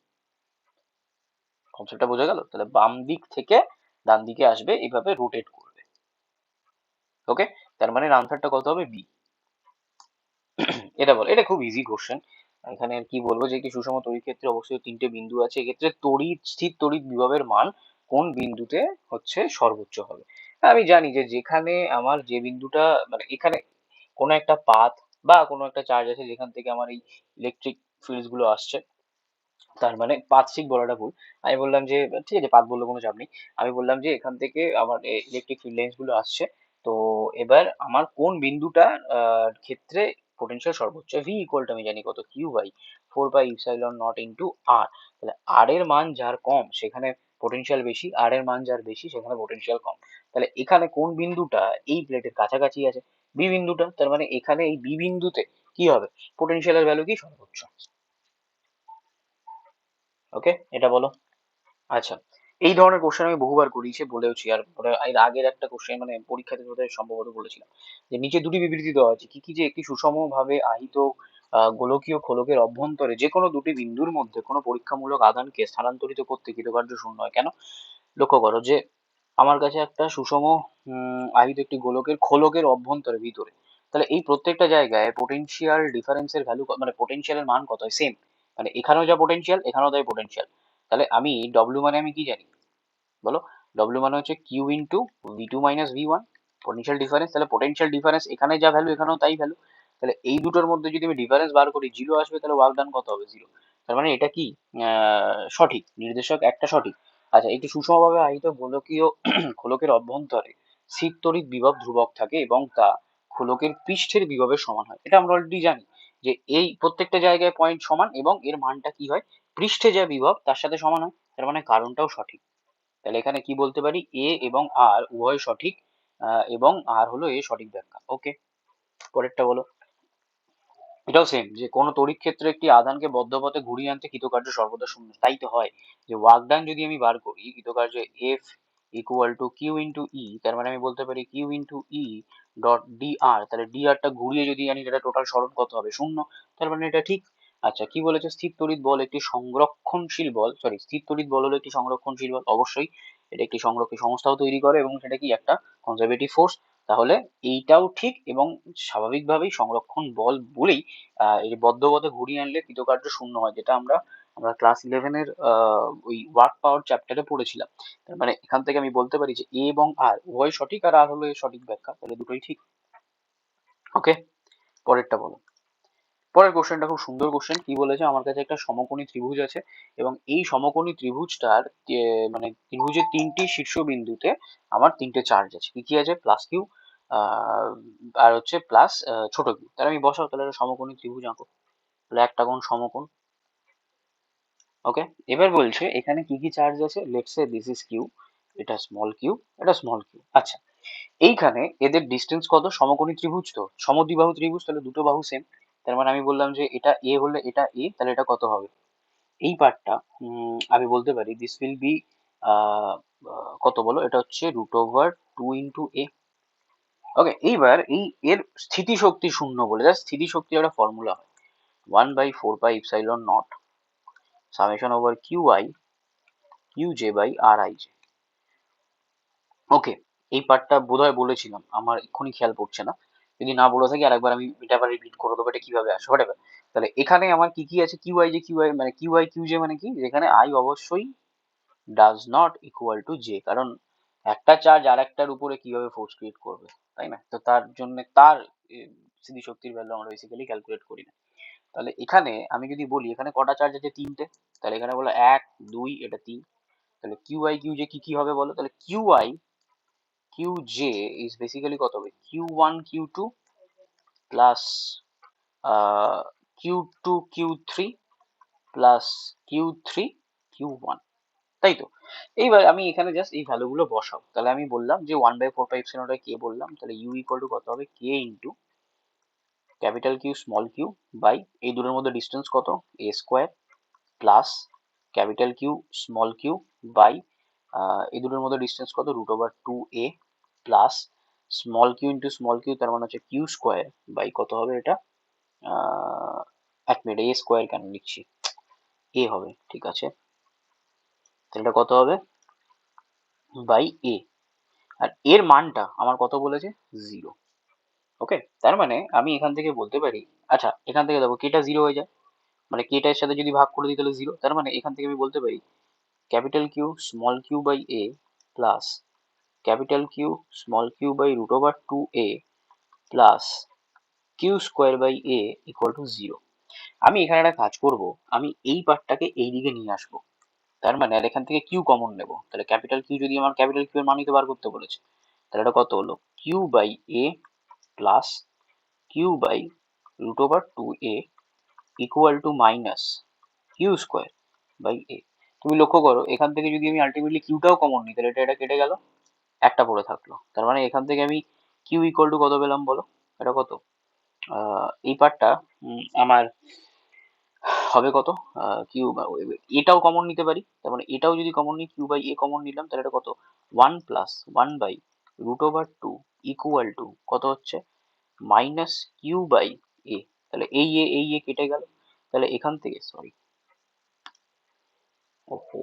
কনসেপ্টটা বোঝা গেল, তাহলে বাম দিক থেকে ডান দিকে আসবে, এইভাবে রোটেট করবে। ওকে, তার মানে আনসারটা কত হবে, বি। এটা বল, এটা খুব ইজি কোশ্চেন। এখানে আর কি বলবো, যে একটি সুষম তড়িৎ ক্ষেত্রে অবশ্যই 3টে বিন্দু আছে, এক্ষেত্রে স্থির তড়িৎ বিভবের মান কোন বিন্দুতে হচ্ছে সর্বোচ্চ হবে। আমি জানি যে যেখানে আমার যে বিন্দুটা মানে এখানে কোনো একটা পাথ বা কোনো একটা চার্জ আছে যেখান থেকে আমার এই ইলেকট্রিক ফিল্ডস গুলো আসছে, তার মানে পাথ বলাটা ভুল। আমি বললাম যে ঠিক আছে, পাথ বললে কোনো চাপ নেই। আমি বললাম যে এখান থেকে আমার ইলেকট্রিক ফিল্ড লাইন্স গুলো আসছে। তো এবার আমার কোন বিন্দুটা ক্ষেত্রে পোটেনশিয়াল সর্বোচ্চ, ভি ইকুয়াল টু আমি জানি কত, Q/4πε0 × R। তাহলে আর এর মান যার কম সেখানে পোটেনশিয়াল বেশি, আর এর মান যার বেশি সেখানে পোটেনশিয়াল কম। তাহলে এখানে কোন বিন্দুটা এই প্লেটের কাছাকাছি আছে, বি বিন্দুটা। তার মানে এখানে এই বি বিন্দুতে কি হবে, পোটেনশিয়ালের ভ্যালু কি সর্বোচ্চ। ওকে, এটা বলো। আচ্ছা, এই ধরনের কোশ্চেন আমি বহুবার করিয়েছি, বলেওছি। আর এর আগের একটা কোশ্চেন মানে পরীক্ষাতে বোধহয় সম্ভবত বলেছিলাম যে নিচে দুটি বিবৃতি দেওয়া আছে, কি কি, যে একটি সুষমভাবে আহিত গোলকীয় খোলকের অভ্যন্তরে যে কোনো দুটি বিন্দুর মধ্যে কোনো পরীক্ষামূলক আধানকে স্থানান্তরিত করতে কৃতকার্য শূন্য হয় কেন। লক্ষ্য করো যে আমার কাছে একটা সুষম আহিত একটি গোলকের খোলকের অভ্যন্তরে ভিতরে, তাহলে এই প্রত্যেকটা জায়গায় পোটেনশিয়াল ডিফারেন্সের ভ্যালু মানে পোটেনশিয়ালের মান কত হয়, সেম। মানে এখানেও যা পোটেনশিয়াল এখানেও তাই পোটেনশিয়াল। তাহলে আমি ডব্লিউ মানে আমি কি জানি বলো, ডব্লিউ মানে হচ্ছে Q × V2 - V1, potential difference. তাহলে পোটেনশিয়াল ডিফারেন্স এখানে যা ভ্যালু এখানেও তাই ভ্যালু। তাহলে এই দুটোর মধ্যে যদি আমি ডিফারেন্স বার করি 0 আসবে, তাহলে ওয়ার্ক ডান কত হবে, 0। তার মানে এটা কি সঠিক নির্দেশক একটা সঠিক। আচ্ছা, একটি সুষমভাবে আহিত গোলকীয় খোলকের অভ্যন্তরে স্থির তড়িৎ বিভব ধ্রুবক থাকে এবং তা খোলকের পৃষ্ঠের বিভবের সমান হয়, এটা আমরা অলরেডি জানি যে এই প্রত্যেকটা জায়গায় পয়েন্ট সমান এবং এর মানটা কি হয়, পৃষ্ঠে যা বিভব তার সাথে সমান হয়। তার মানে কারণটাও সঠিক। তাহলে এখানে কি বলতে পারি, এ এবং আর উভয় সঠিক, এবং আর হলো সঠিক ব্যাখ্যা। ওকে, পরেরটা বলো। এটাও সেম, যে কোনো তড়িৎ ক্ষেত্রে একটি আধানকে বদ্ধ পথে ঘুরিয়ে আনতে কৃতকার্য সর্বদা শূন্য। তাই তো হয় যে ওয়ার্ক ডান যদি আমি বার করি কৃতকার্য F equal to Q × E, তার মানে আমি বলতে পারি Q × E.dr। তাহলে dr টা ঘুরিয়ে যদি আনি সেটা টোটাল সরণ কত হবে, শূন্য। তার মানে এটা ঠিক। আচ্ছা, কি বলেছে, স্থির তড়িৎ বল একটি সংরক্ষণশীল বল, সরি স্থির তড়িৎ বল হলো একটি সংরক্ষণশীল বল, অবশ্যই এটা একটি সংরক্ষী সংস্থাও তৈরি করে এবং সেটা কি একটা কনজারভেটিভ ফোর্স। তাহলে এইটাও ঠিক, এবং স্বাভাবিকভাবেই সংরক্ষণ বল বলেই এই বদ্ধ পথে ঘুরিয়ে আনলে কৃতকার্য শূন্য হয়, যেটা আমরা আমরা ক্লাস 11-এর ওই ওয়ার্ক পাওয়ার চ্যাপ্টারে পড়েছিলাম। তার মানে এখান থেকে আমি বলতে পারি যে এ এবং আর উভয় সঠিক, আর আর হলো এর সঠিক ব্যাখ্যা, তাহলে দুটোই ঠিক। ওকে, পরেরটা বলো। পরের কোশ্চেনটা খুব সুন্দর কোশ্চেন। কি বলেছে, আমার কাছে একটা সমকোণী ত্রিভুজ আছে এবং এই সমকোণী ত্রিভুজটার মানে ত্রিভুজের 3টি শীর্ষবিন্দুতে আমার 3টে চার্জ আছে, কি কি আছে, প্লাস কিউ আর হচ্ছে প্লাস ছোট কিউ। তাহলে আমি বসাও, তাহলে একটা সমকোণী ত্রিভুজ আঁকো। তাহলে একটা কোণ সমকোণ। ওকে, এবার বলছে এখানে কি কি চার্জ আছে। Let's say this is Q, এটা স্মল কিউ, এটা স্মল কিউ। আচ্ছা, এইখানে এদের ডিস্টেন্স কত? সমকোণী ত্রিভুজ তো, সমদ্বিবাহু ত্রিভুজ, তাহলে দুটো বাহু সেম। তার মানে আমি বললাম যে এটা এ হলে এটা এ, তাহলে এটা কত হবে? এই পার্টটা আমি বলতে পারি দিস উইল বি কত বলো, এটা হচ্ছে √2 × a। ওকে, এইবার এর স্থিতিশক্তি শূন্য বলে, জাস্ট স্থিতিশক্তির একটা ফর্মুলা হয় 1/4πε0 Qj/Rij। ওকে, এই পার্টটা বোধহয় বলেছিলাম, আমার এক্ষুনি খেয়াল পড়ছে না। যদি না বলে থাকি আরেকবার আমি এটা আবার রিপিট করে দেবো, এটা কিভাবে আসে হোয়াট। তাহলে এখানে আমার কি কি আছে, কিউআই মানে কিউজে মানে কি, যেখানে আই অবশ্যই does not equal to J, কারণ একটা চার্জ আর একটার উপরে কিভাবে ফোর্স ক্রিয়েট করবে, তাই না? তো তার জন্য তার স্থিতিশক্তির ভ্যালু আমরা বেসিক্যালি ক্যালকুলেট করি না। তাহলে এখানে আমি যদি বলি এখানে কটা চার্জ আছে, তিনটে। তাহলে এখানে বলো 1 2, এটা 3। তাহলে কিউজে কি কি হবে বলো, তাহলে কিউজে ইজ বেসিক্যালি কত হবে, Q1 Q2 plus Q2 Q3 plus Q3 Q1, তাই তো? এইবার আমি এখানে জাস্ট এই ভ্যালুগুলো বসাও। তাহলে আমি বললাম যে 1/4πε কে বললাম, তাহলে ইউ ইকুয়াল টু কত হবে, K into capital Q small Q by এই দুটোর মধ্যে ডিস্টেন্স কত, A square, plus capital Q small Q by এই দুটোর মধ্যে ডিস্টেন্স কত, √2 a, plus small Q into small Q, তার মানে হচ্ছে কিউ স্কোয়ার বাই কত হবে এটা, এক মিনিট, এ স্কোয়ার কেন লিখছি, এ হবে, ঠিক আছে। তাহলে এটা কত হবে, বাই এ। আর এর মানটা আমার কত বলেছে, 0। ওকে, তার মানে আমি এখান থেকে বলতে পারি, আচ্ছা এখান থেকে দেখো কেটা 0 হয়ে যায়, মানে কেটা এর সাথে যদি ভাগ করে দিই তাহলে 0। তার মানে এখান থেকে আমি বলতে পারি capital Q small Q by A plus capital Q small Q by √2 a plus Q square by A equal to 0। আমি এখানে একটা কাজ করব, আমি এই পার্টটাকে এই দিকে নিয়ে আসবো। তার মানে আর এখান থেকে কিউ কমন নেব, তাহলে ক্যাপিটাল কিউ, যদি আমার ক্যাপিটাল কিউ এর মানই তো বার করতে বলেছে, তাহলে এটা কত হলো, Q by A plus Q by √2 a equal to minus Q square by A. তুমি লক্ষ্য করো এখান থেকে যদি আমি আলটিমেটলি কিউটাও কমন নিই, তাহলে এটা কেটে গেল, একটা পড়ে থাকলো। তার মানে এখান থেকে আমি কিউ ইকুয়াল টু কত পেলাম বলো, এটা কত, এই পার্টটা আমার হবে কত, কিউ, এটাও কমন নিতে পারি, তার মানে এটাও যদি কমন নিই, কিউ বাই এ কমন নিলাম, তাহলে এটা কত, 1 + 1/√2 ইকুয়াল টু কত হচ্ছে, মাইনাস কিউ বাই এ। তাহলে এই এ কেটে গেল, তাহলে এখান থেকে সরি, ওহো,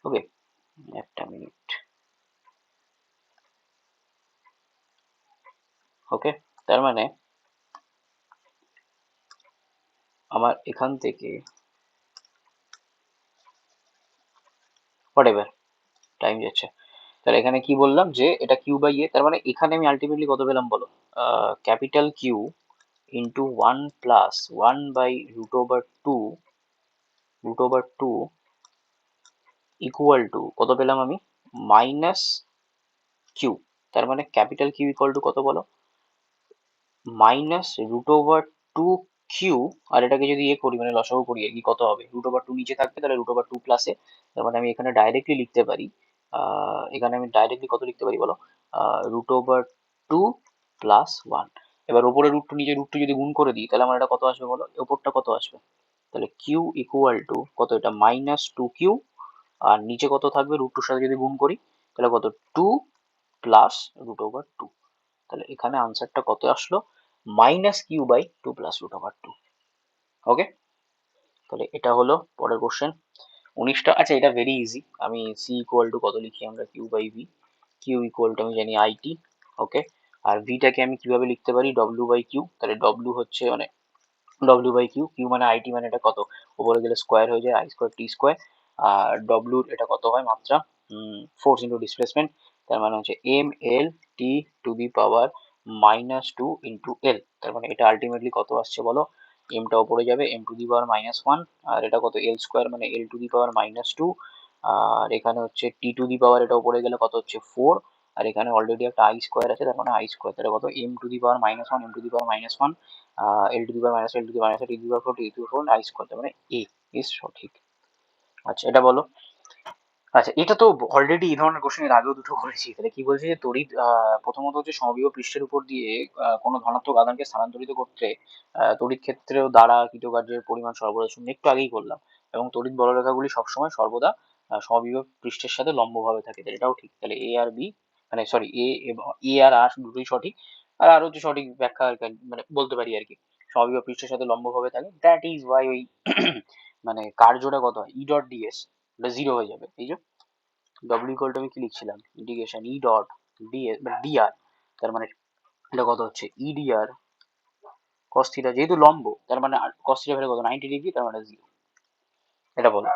ওকে, একটা মিনিট। ওকে, তার মানে আমার এখান থেকে হোয়াট, টাইম যাচ্ছে। তাহলে এখানে কি বললাম যে এটা কিউ বাই এ, তার মানে এখানে আমি আলটিমেটলি কত পেলাম বলো, capital Q into 1 + 1/√2 equal to কত পেলাম আমি, মাইনাস কিউ। তার মানে ক্যাপিটাল কিউ ইকুয়াল টু কত বলো, -√2 কিউ। আর এটাকে যদি এ করি মানে লসাগু করি আর কি, কত হবে, √2 নিচে থাকবে, তাহলে √2 প্লাসে, তার মানে আমি এখানে ডাইরেক্টলি লিখতে পারি, এখানে আমি ডাইরেক্টলি কত লিখতে পারি বলো, √2 প্লাস 1। এবার ওপরে √2 নিচে √2 যদি গুণ করে দিই, তাহলে আমার এটা কত আসবে বলো, ওপরটা কত আসবে, তাহলে কিউ ইকুয়াল টু কত, এটা -2 কিউ, আর নিচে কত থাকবে, √2 সাথে যদি গুণ করি তাহলে কত, 2 প্লাস √2। তাহলে এখানে আনসারটা কত আসলো, -কিউ/2 প্লাস √2। ওকে, তাহলে এটা হলো পরের কোশ্চেন 19টা। আচ্ছা, এটা ভেরি ইজি, আমি সি ইকুয়াল টু কত লিখি আমরা, Q by V. Q equal to আমি জানি আইটি। ওকে, আর ভিটাকে আমি কিভাবে লিখতে পারি, ডব্লিউ বাই কিউ। তাহলে ডব্লিউ হচ্ছে মানে ডব্লিউ বাই কিউ, কিউ মানে আইটি, মানে এটা কত, ওপরে গেলে স্কোয়ার হয়ে যায়, I²T²। আর ডব্লিউর এটা কত হয় মাত্রা, ফোর্স ইন্টু ডিসপ্লেসমেন্ট, তার মানে হচ্ছে m/L/T⁻² × L। তার মানে এটা আলটিমেটলি কত আসছে বলো, এমটা ওপরে যাবে, m⁻⁻1, আর এটা কত, L² মানে L⁻², আর এখানে হচ্ছে টি টু দি পাওয়ার, এটা উপরে গেলে কত হচ্ছে 4, আর এখানে অলরেডি একটা আই স্কোয়ার আছে, তার মানে আই স্কোয়ার তাহলে কত M to the power -1, M to the power -1, L to the power minus, L to the power minus, T to the power 4, T to the power 4 I square, তার মানে এ is সঠিক। আচ্ছা এটা বলো। আচ্ছা এটা তো অলরেডি এই ধরনের কোশ্চেন এর আগেও দুটো করেছি। তাহলে কি বলছে যে তড়িৎ প্রথমত হচ্ছে সমবিয় পৃষ্ঠের উপর দিয়ে কোনো ধনাত্মক আধানকে স্থানান্তরিত করতে তড়িৎ ক্ষেত্রেও দ্বারা কৃতকার্যের পরিমাণ সর্বদা শূন্য, একটু আগেই করলাম। এবং তড়িৎ বলরেখাগুলি সবসময় সর্বদা সমবিয় পৃষ্ঠের সাথে লম্বভাবে থাকে, তাহলে এটাও ঠিক। তাহলে এ আর বি, মানে সরি এ এবং এ আর আর দুটোই সঠিক। আর আরো হচ্ছে সঠিক ব্যাখ্যা আর কি, মানে বলতে পারি আর কি, সমবিয় পৃষ্ঠের সাথে লম্বভাবে থাকে, দ্যাট ইজ ওয়াই ওই মানে কার্যটা কত হয় ই ডট ডিএস, ওটা জিরো হয়ে যাবে। এই যে ডব্লিউ ইকুয়াল টু আমি কি লিখছিলাম, ইন্টিগ্রেশন ই ডট ডিএস মানে ডিআর, তার মানে এটা কত হচ্ছে ইডিআর কস থিটা, যেহেতু লম্ব তার মানে কস থিটা ভ্যালু কত 90 ডিগ্রি, তার মানে জিরো। এটা বলো।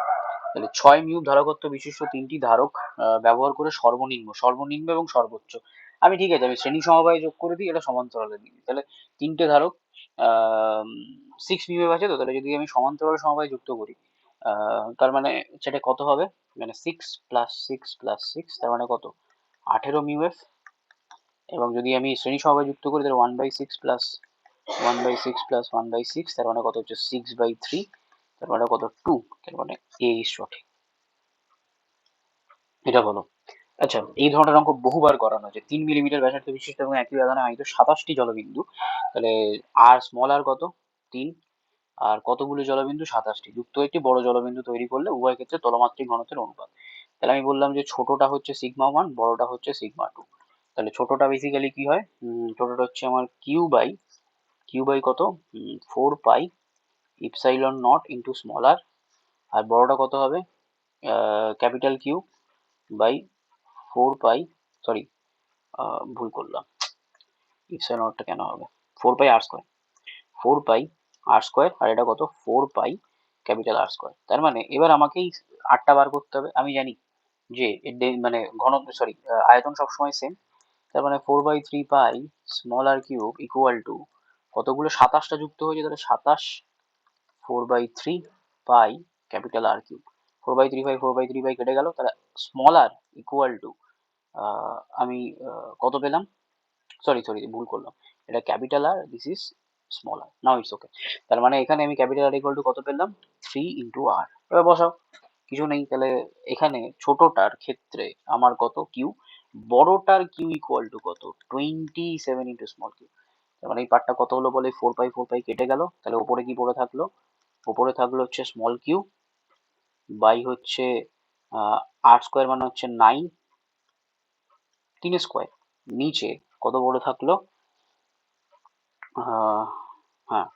তাহলে 6 মিউ ধারকত্ব বিশিষ্ট তিনটি ধারক ব্যবহার করে সর্বনিম্ন, সর্বনিম্ন এবং সর্বোচ্চ, আমি ঠিক আছে আমি শ্রেণী সমবায় যোগ করে দিই, এটা সমান্তরালে দিই। তাহলে তিনটে ধারক 6 মিউ আছে, তো তাহলে যদি আমি সমান্তরাল সমবায় যুক্ত করি তার মানে সেটা কত হবে, মানে 6 + 6 + 6 তার মানে কত 18 মিউ এফ। এবং যদি আমি শ্রেণী সমবায় যুক্ত করি তাহলে 1/6 তার মানে কত হচ্ছে 6/3, তার মানে কত 2, তার মানে এ ইজ সঠিক। এটা বলো। আচ্ছা এই ধরনের অঙ্ক বহুবার করানো হয়েছে। 3 মিলিমিটার ব্যাসার্ধ বিশিষ্ট এবং একই আধানে আহিত 27টি জলবিন্দু, তাহলে আর স্মল আর কত 3, আর কতগুলো জলবিন্দু 27টি যুক্ত একটি বড় জলবিন্দু তৈরি করলে উভয় ক্ষেত্রে তলমাত্রিক ঘনত্বের অনুপাত। তাহলে আমি বললাম যে ছোটটা হচ্ছে σ1, বড়টা হচ্ছে σ2। তাহলে ছোটটা বেসিক্যালি কি হয়, ছোটটা হচ্ছে আমার কিউ বাই কত 4 pi epsilon not into small R, আর বড়টা কত হবে capital Q by 4 pi, sorry ভুল করলাম, ইপসাইলন নটটা কেন হবে 4 পাই আর স্কোয়ার, 4 পাই আর স্কোয়ার, আর এটা কত 4 পাই ক্যাপিটাল আর স্কোয়ার। তার মানে এবার আমাকেই আটটা বার করতে হবে। আমি জানি যে মানে ঘনত্ব সরি আয়তন সবসময় সেম, তার মানে 4/3 pi small R cube equal to কতগুলো 27টা যুক্ত হয়েছে, তাহলে 27 4/3 পাই ক্যাপিটাল আর কিউব, 4/3 পাই কেটে গেল, তাহলে স্মল আর ইকুয়াল টু আমি কত পেলাম, সরি সরি ভুল করলাম, এটা capital R this is small R, now it's okay. তার মানে এখানে আমি ক্যাপিটাল আর ইকুয়াল টু কত পেলাম 3 × আর, এবার বসাও, কিছু নেই। তাহলে এখানে ছোটটার ক্ষেত্রে আমার কত কিউ, বড়টার কিউ ইকুয়াল টু কত 27 × স্মল কিউ। তার মানে এই পার্টটা কত হলো বলে 4 পাই কেটে গেল, তাহলে উপরে কি পড়ে থাকলো, উপরে থাকলো হচ্ছে স্মল কিউ বাই হচ্ছে আর স্কোয়ার মানে হচ্ছে 9, 3 স্কোয়ার, নিচে কত পড়ে থাকলো হ্যাঁ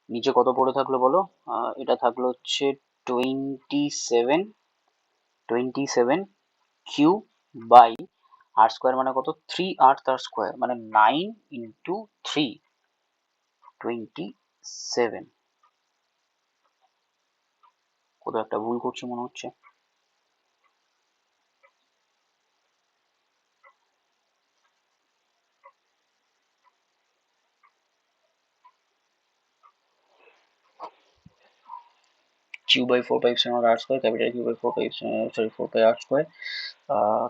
নিচে কত পড়ে থাকলো বলো, এটা থাকলো হচ্ছে 27 কিউ বাই আর স্কোয়ার মানে কত 3 আর তার স্কোয়ার মানে 9 × 3 27, কোথাও একটা ভুল করছি মনে হচ্ছে। Q/4πε/r², capital Q/4π sorry 4π r²,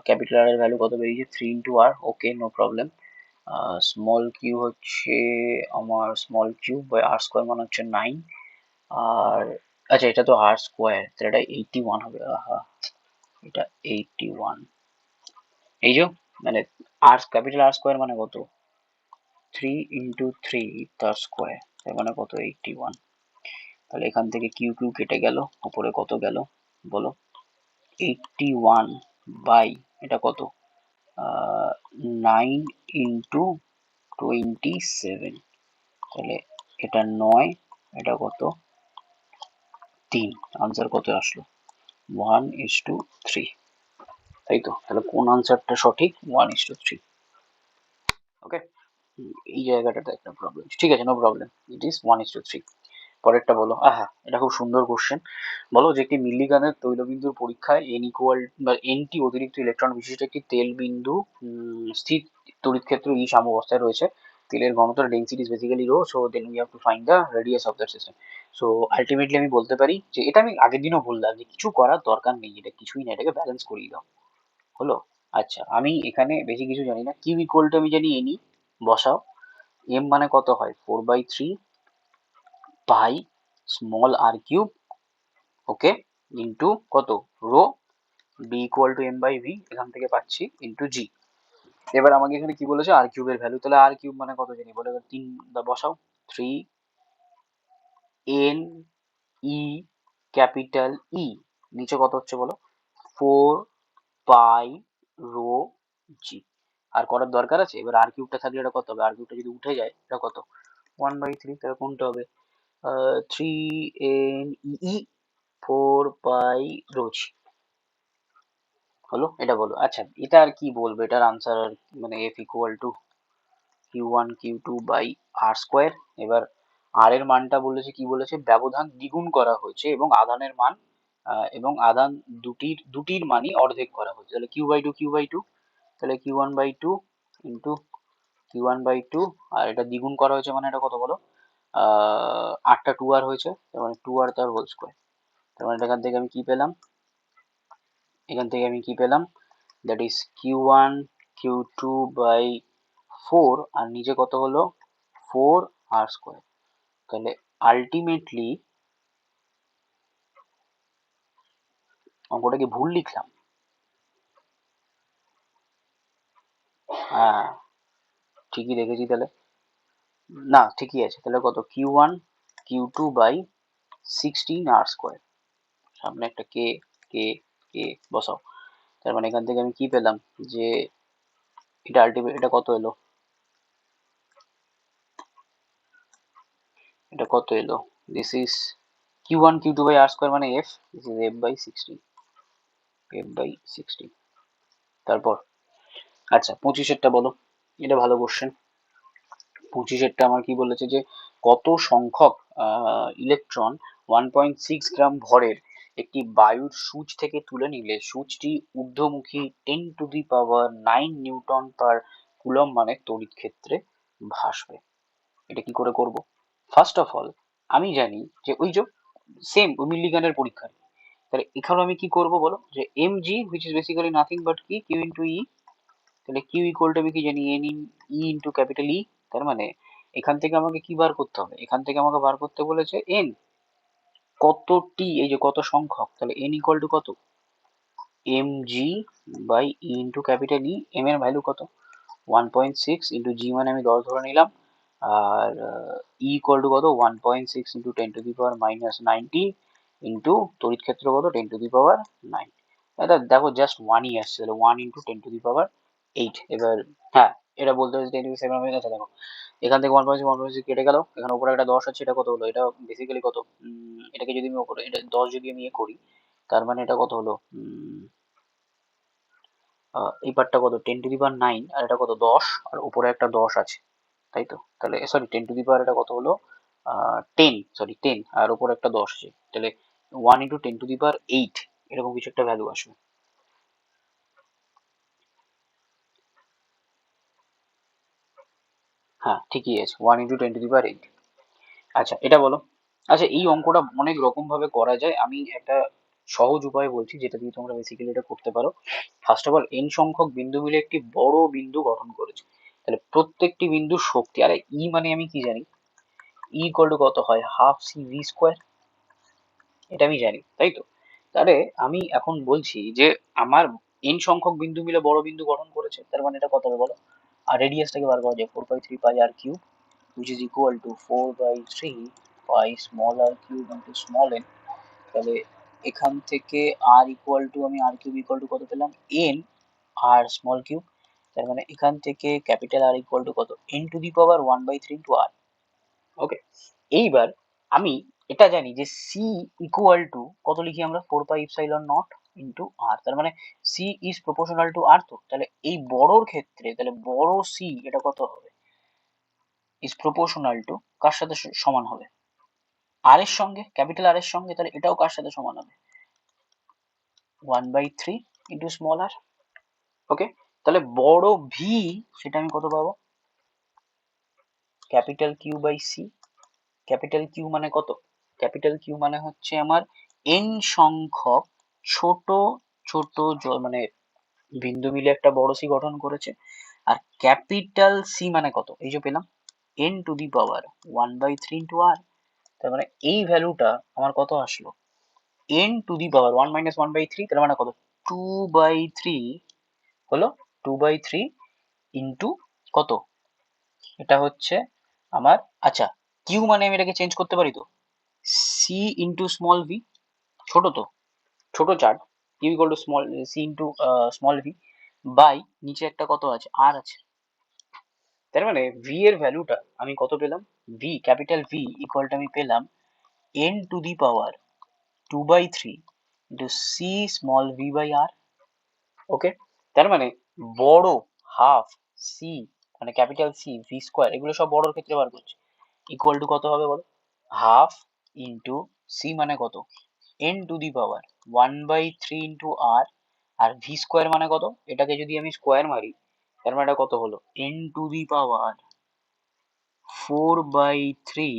capital আর এর ভ্যালু কত বেরিয়েছে 3 × r, okay no problem. Small Q হচ্ছে আমার small Q by R square মানে হচ্ছে 9, আর আচ্ছা এটা তো আর স্কোয়ার, তাহলে এটা 81 হবে, আহা এটা 81, এই যে মানে আর ক্যাপিটাল আর স্কোয়ার মানে কত 3 × 3 তার স্কোয়ার, তার মানে কত 81। তাহলে এখান থেকে কিউ কিউ কেটে গেল, উপরে কত গেল বলো 81 বাই এটা কত 9 × 27, তাহলে এটা 9, এটা কত 3, আনসার কত আসলো 1:3, তাই তো। তাহলে কোন আনসারটা সঠিক 1:3, ওকে। এই জায়গাটাতে একটা প্রবলেম, ঠিক আছে নো প্রবলেম, ইট ইজ 1:3। পরেরটা বলো, আহা এটা খুব সুন্দর কোশ্চেন। বলো যে একটি মিল্লিগানের তৈলবিন্দুর পরীক্ষায় এন ইকুয়াল বা এনটি অতিরিক্ত ইলেকট্রন বিশিষ্ট একটি তেল বিন্দু স্থির তড়িৎ ক্ষেত্র ই সাম্যাবস্থায় রয়েছে, তেলের ঘনত্ব density is basically rho, so then we have to find the radius of that system. So ultimately আমি বলতে পারি যে এটা আমি আগের দিনও বললাম যে কিছু করার দরকার নেই, এটা কিছুই না, এটাকে ব্যালেন্স করিয়ে দাও। হলো? আচ্ছা, আমি এখানে বেশি কিছু জানি না। কিউ ইকুয়াল টু আমি জানি এনি, বসাও। এম মানে কত হয়? 4/3 by small R cube, okay, into কত? Rho. D equal to M by V এখান থেকে পাচ্ছি, ইন্টু জি। এবার আমাকে এখানে কি বলেছে? আর কিউবের ভ্যালু। তাহলে আর কিউব মানে কত জানি বলে? 3 বসাও। 3 এন ই ক্যাপিটাল ই, নিচে কত হচ্ছে বলো? 4 পাই রো জি। আর করার দরকার আছে? এবার আর কিউবটা থাকলে এটা কত হবে? আর কিউবটা যদি উঠে যায় এটা কত? 1/3। তাহলে কোনটা হবে? 3 এন ই 4 পাই রো জি। হলো? এটা বলো। আচ্ছা, এটা আর কি বলবো? এটার আনসার আর মানে F equal two Q1 Q2/r²। এবার আর এর মানটা বলেছে, কি বলেছে? ব্যবধান দ্বিগুণ করা হয়েছে এবং আধানের মান এবং আধান দুটির মানই অর্ধেক করা হয়েছে। তাহলে Q/2 তাহলে Q1/2 ইন্টু Q1/2, আর এটা দ্বিগুণ করা হয়েছে মানে এটা কত বলো? 8টা 2r হয়েছে, তার মানে 2r তার হোল স্কোয়ার। তার মানে এখান থেকে আমি কি পেলাম? দ্যাট ইজ Q1 Q2/4, আর নিচে কত হলো? 4r²। তাহলে আলটিমেটলি অঙ্কটা কি ভুল লিখলাম? হ্যাঁ, ঠিকই দেখেছি তাহলে। না, ঠিকই আছে। তাহলে কত? Q1 Q2/16r²। সামনে একটা কে, কে, কে বসাও। তার মানে এখান থেকে আমি কি পেলাম? যে এটা আলটিমেট, এটা কত এলো? এটা কত এলো? দিস ইজ Q1 Q2/r² মানে এফ, দিস ইজ f/16। তারপর আচ্ছা, 25এরটা বলো। এটা ভালো কোশ্চেন। 25এরটা আমার কি বলেছে? যে কত সংখ্যক ইলেকট্রন 1.6 গ্রাম ভরের একটি বায়ুর সূচ থেকে তুলে নিলে সূচটি ঊর্ধ্বমুখী 10⁹ নিউটন পার কুলম্ব মানে তড়িৎ ক্ষেত্রে ভাসবে। এটা কি করে করব? ফার্স্ট অফ অল আমি জানি যে ওই যে সেম মিল্লিগানের পরীক্ষা। তাহলে এখানে আমি কি করব বলো? যে M G which is basically nothing but কি কিউ ইন্টু ই। তাহলে কিউ ইকুয়াল টু আমি কি জানি? N in E into capital E. তার মানে এখান থেকে আমাকে কি বার করতে হবে? এখান থেকে আমাকে বার করতে বলেছে এন কতটি, এই যে কত সংখ্যক। তাহলে এন ইকুয়াল টু কত? M G by E into capital E. M এর ভ্যালু কত? 1.6 ইন্টু জি মানে আমি 10 ধরে নিলাম। আর ই ইকুয়াল টু কত? 1.6 ইন্টু 10⁻⁻⁹ ইন্টু তড়িৎ ক্ষেত্র কত? 10⁹9। এটা দেখো জাস্ট ওয়ানই আসছে, তাহলে 1 ইন্টু 10⁸8। এবার হ্যাঁ, এটা বলতে হচ্ছে 10⁷ হয়ে গেছে। দেখো এখান থেকে 1.6 কেটে গেল, এখানে উপরে একটা 10 আছে, এটা কত হলো? এটা বেসিক্যালি কত? এটাকে যদি আমি উপরে এটা 10 যদি আমি করি, তার মানে এটা কত হলো? এই পার্টটা কত? 10⁹ আর এটা কত? 10, আর উপরে একটা 10 আছে, তাই তো? তাহলে সরি 10 এটা কত হলো? 10 আর উপরে একটা 10 আছে, তাহলে 1 ইন্টু 10⁸8 এরকম কিছু একটা ভ্যালু আসবে। হ্যাঁ, ঠিকই আছে, 1 ইন্টু 10⁸8। আচ্ছা, এটা বলো। আচ্ছা, এই অঙ্কটা অনেক রকম ভাবে করা যায়, আমি একটা সহজ উপায় বলছি যেটা দিয়ে তোমরা বেসিক্যালি এটা করতে পারো। ফার্স্ট অফ অল এন সংখ্যক বিন্দু মিলে একটি বড় বিন্দু গঠন করেছে। তাহলে প্রত্যেকটি বিন্দুর শক্তি, আরে ই মানে আমি কি জানি? ই ইকুয়াল টু কত হয়? Half C V square. এটা আমি জানি, তাই তো? তাহলে আমি এখন বলছি যে আমার এন সংখ্যক বিন্দু মিলে বড় বিন্দু গঠন করেছে, তার মানে এটা কত হবে বলো? আর রেডিয়াসটাকে বার করা যায়, 4/3 pi R cube, which is equal to 4/3 pi small R cube into small N. তাহলে এখান থেকে আর ইকুয়াল টু, আমি আর কিউব ইকুয়াল টু কত পেলাম? এন আর স্মল কিউব। তার মানে এখান থেকে ক্যাপিটাল আর ইকুয়াল টু কত? n⁻⁴ ইন্টু আর। ওকে, এইবার আমি এটা জানি যে সি ইকুয়াল টু কত লিখি আমরা? 4 pi epsilon not into R. তার মানে সি ইজ প্রপোর্শনাল টু আর। তো তাহলে এই বড়র ক্ষেত্রে তাহলে বড় সি এটা কত হবে? ইজ প্রপোর্শনাল টু কার সাথে সমান হবে? আর এর সঙ্গে, ক্যাপিটাল আর এর সঙ্গে। তাহলে এটাও কার সাথে সমান হবে? 1/3 ইন্টু স্মল আর। ওকে, তাহলে বড় ভি সেটা আমি কত পাবো? Capital Q by C. Capital Q মানে কত? ক্যাপিটাল কিউ মানে হচ্ছে আমার এন সংখ্যক ছোট ছোট মানে বিন্দু মিলে একটা বড় সি গঠন করেছে। আর ক্যাপিটাল সি মানে কত, এই যে পেলাম N to the power 1/3 into R. তার মানে এই ভ্যালুটা আমার কত আসলো, এন টু দি পাওয়ার 1 - 1/3, তার মানে কত, 2/3 হলো, 2/3 ইন্টু কত, এটা হচ্ছে আমার, আচ্ছা কিউ মানে আমি এটাকে চেঞ্জ করতে পারি তো, সি ইন্টু স্মল ভি, ছোট তো, ছোট chart, Q equal to small C into small V by নিচে একটা কত আছে, আর আছে। তার মানে ভি এর ভ্যালুটা আমি কত পেলাম, V capital V equal to আমি পেলাম N to the power 2/3 into C small V by R. Okay, তার মানে বড় হাফ সি মানে ক্যাপিটাল সি ভি স্কোয়ার, এগুলো সব বড়র ক্ষেত্রে বার করছি, ইকুয়াল টু কত হবে বলো, হাফ ইন্টু সি মানে কত, N to the power 1/3 into R, আর ভি স্কোয়ার মানে কত, এটাকে যদি আমি স্কোয়ার মারি তার মানে এটা কত হলো, N to the power 4/3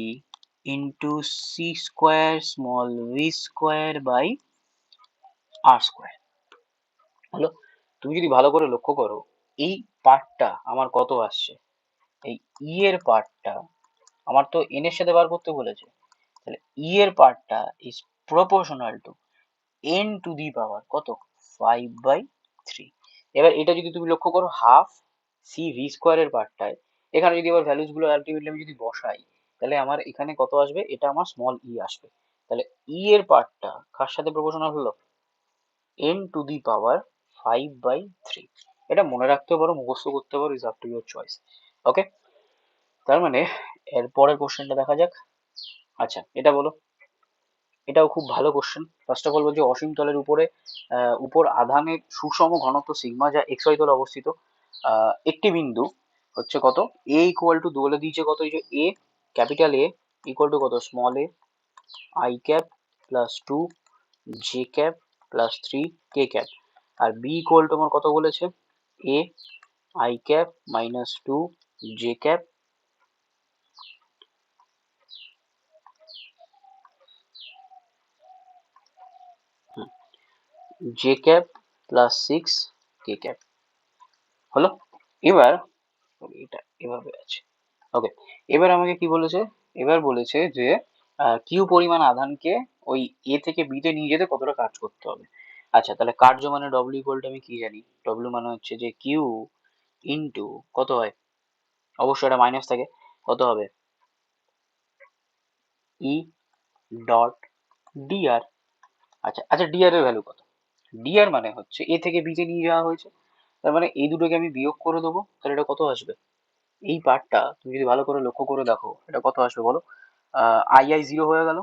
into C square small V square by R square. হলো, তুমি যদি ভালো করে লক্ষ্য করো এই পার্টটা আমার কত আসছে, এই ই এর পার্টটা আমার তো এন এর সাথে বার করতে বলেছে, তাহলে ই এর পার্টটা is proportional to N to the power কত, 5/3। এবার এটা যদি তুমি লক্ষ্য করো হাফ সি ভি স্কোয়ারের পার্টটায়, এখানে যদি আবার ভ্যালুস গুলো আলটিমেটলি আমি যদি বসাই, তাহলে আমার এখানে কত আসবে, এটা আমার স্মল ই আসবে। তাহলে ই এর পার্টটা কার সাথে প্রপোর্শনাল হলো, এন টু দি পাওয়ার 5/3। এটা মনে রাখতে পারো, মুখস্থ করতে পারো, is up to your choice. Okay, তার মানে এর পরের কোশ্চেনটা দেখা যাক। আচ্ছা এটা বলো, এটাও খুব ভালো কোশ্চেন। ফার্স্ট অফ অল বলছি অসীম তলের উপরে উপর আধানের সুষম ঘনত্ব সিগমা যা এক্স ওয়াই তলে অবস্থিত, একটি বিন্দু হচ্ছে কত, এ ইকুয়াল টু বলে দিয়েছে কত, এই যে A capital A equal to কত, small A I cap plus 2 J cap plus 3 K cap, আর বি ইকুয়াল টু আমার কত বলেছে, A I cap minus 2 J cap J cap plus 6 K cap. হলো, এবার এটা এভাবে আছে। ওকে, এবার আমাকে কি বলেছে, এবার বলেছে যে কিউ পরিমাণ আধানকে ওই এ থেকে বি তে নিয়ে যেতে কতটা কাজ করতে হবে। আচ্ছা তাহলে কার্য মানে ডব্লিউ ইকুয়াল টু আমি কি জানি, ডব্লিউ মানে হচ্ছে যে কিউ ইন্টু কত হয়, অবশ্যই এটা মাইনাস থাকে, কত হবে ই ডট ডিআর। আচ্ছা আচ্ছা ডিআর এর ভ্যালু কত, ডিআর মানে হচ্ছে এ থেকে বি তে নিয়ে যাওয়া হয়েছে, তার মানে এই দুটোকে আমি বিয়োগ করে দেবো, তাহলে এটা কত আসবে, এই পার্টটা তুমি যদি ভালো করে লক্ষ্য করে দেখো এটা কত আসবে বলো, আই আই জিরো হয়ে গেল,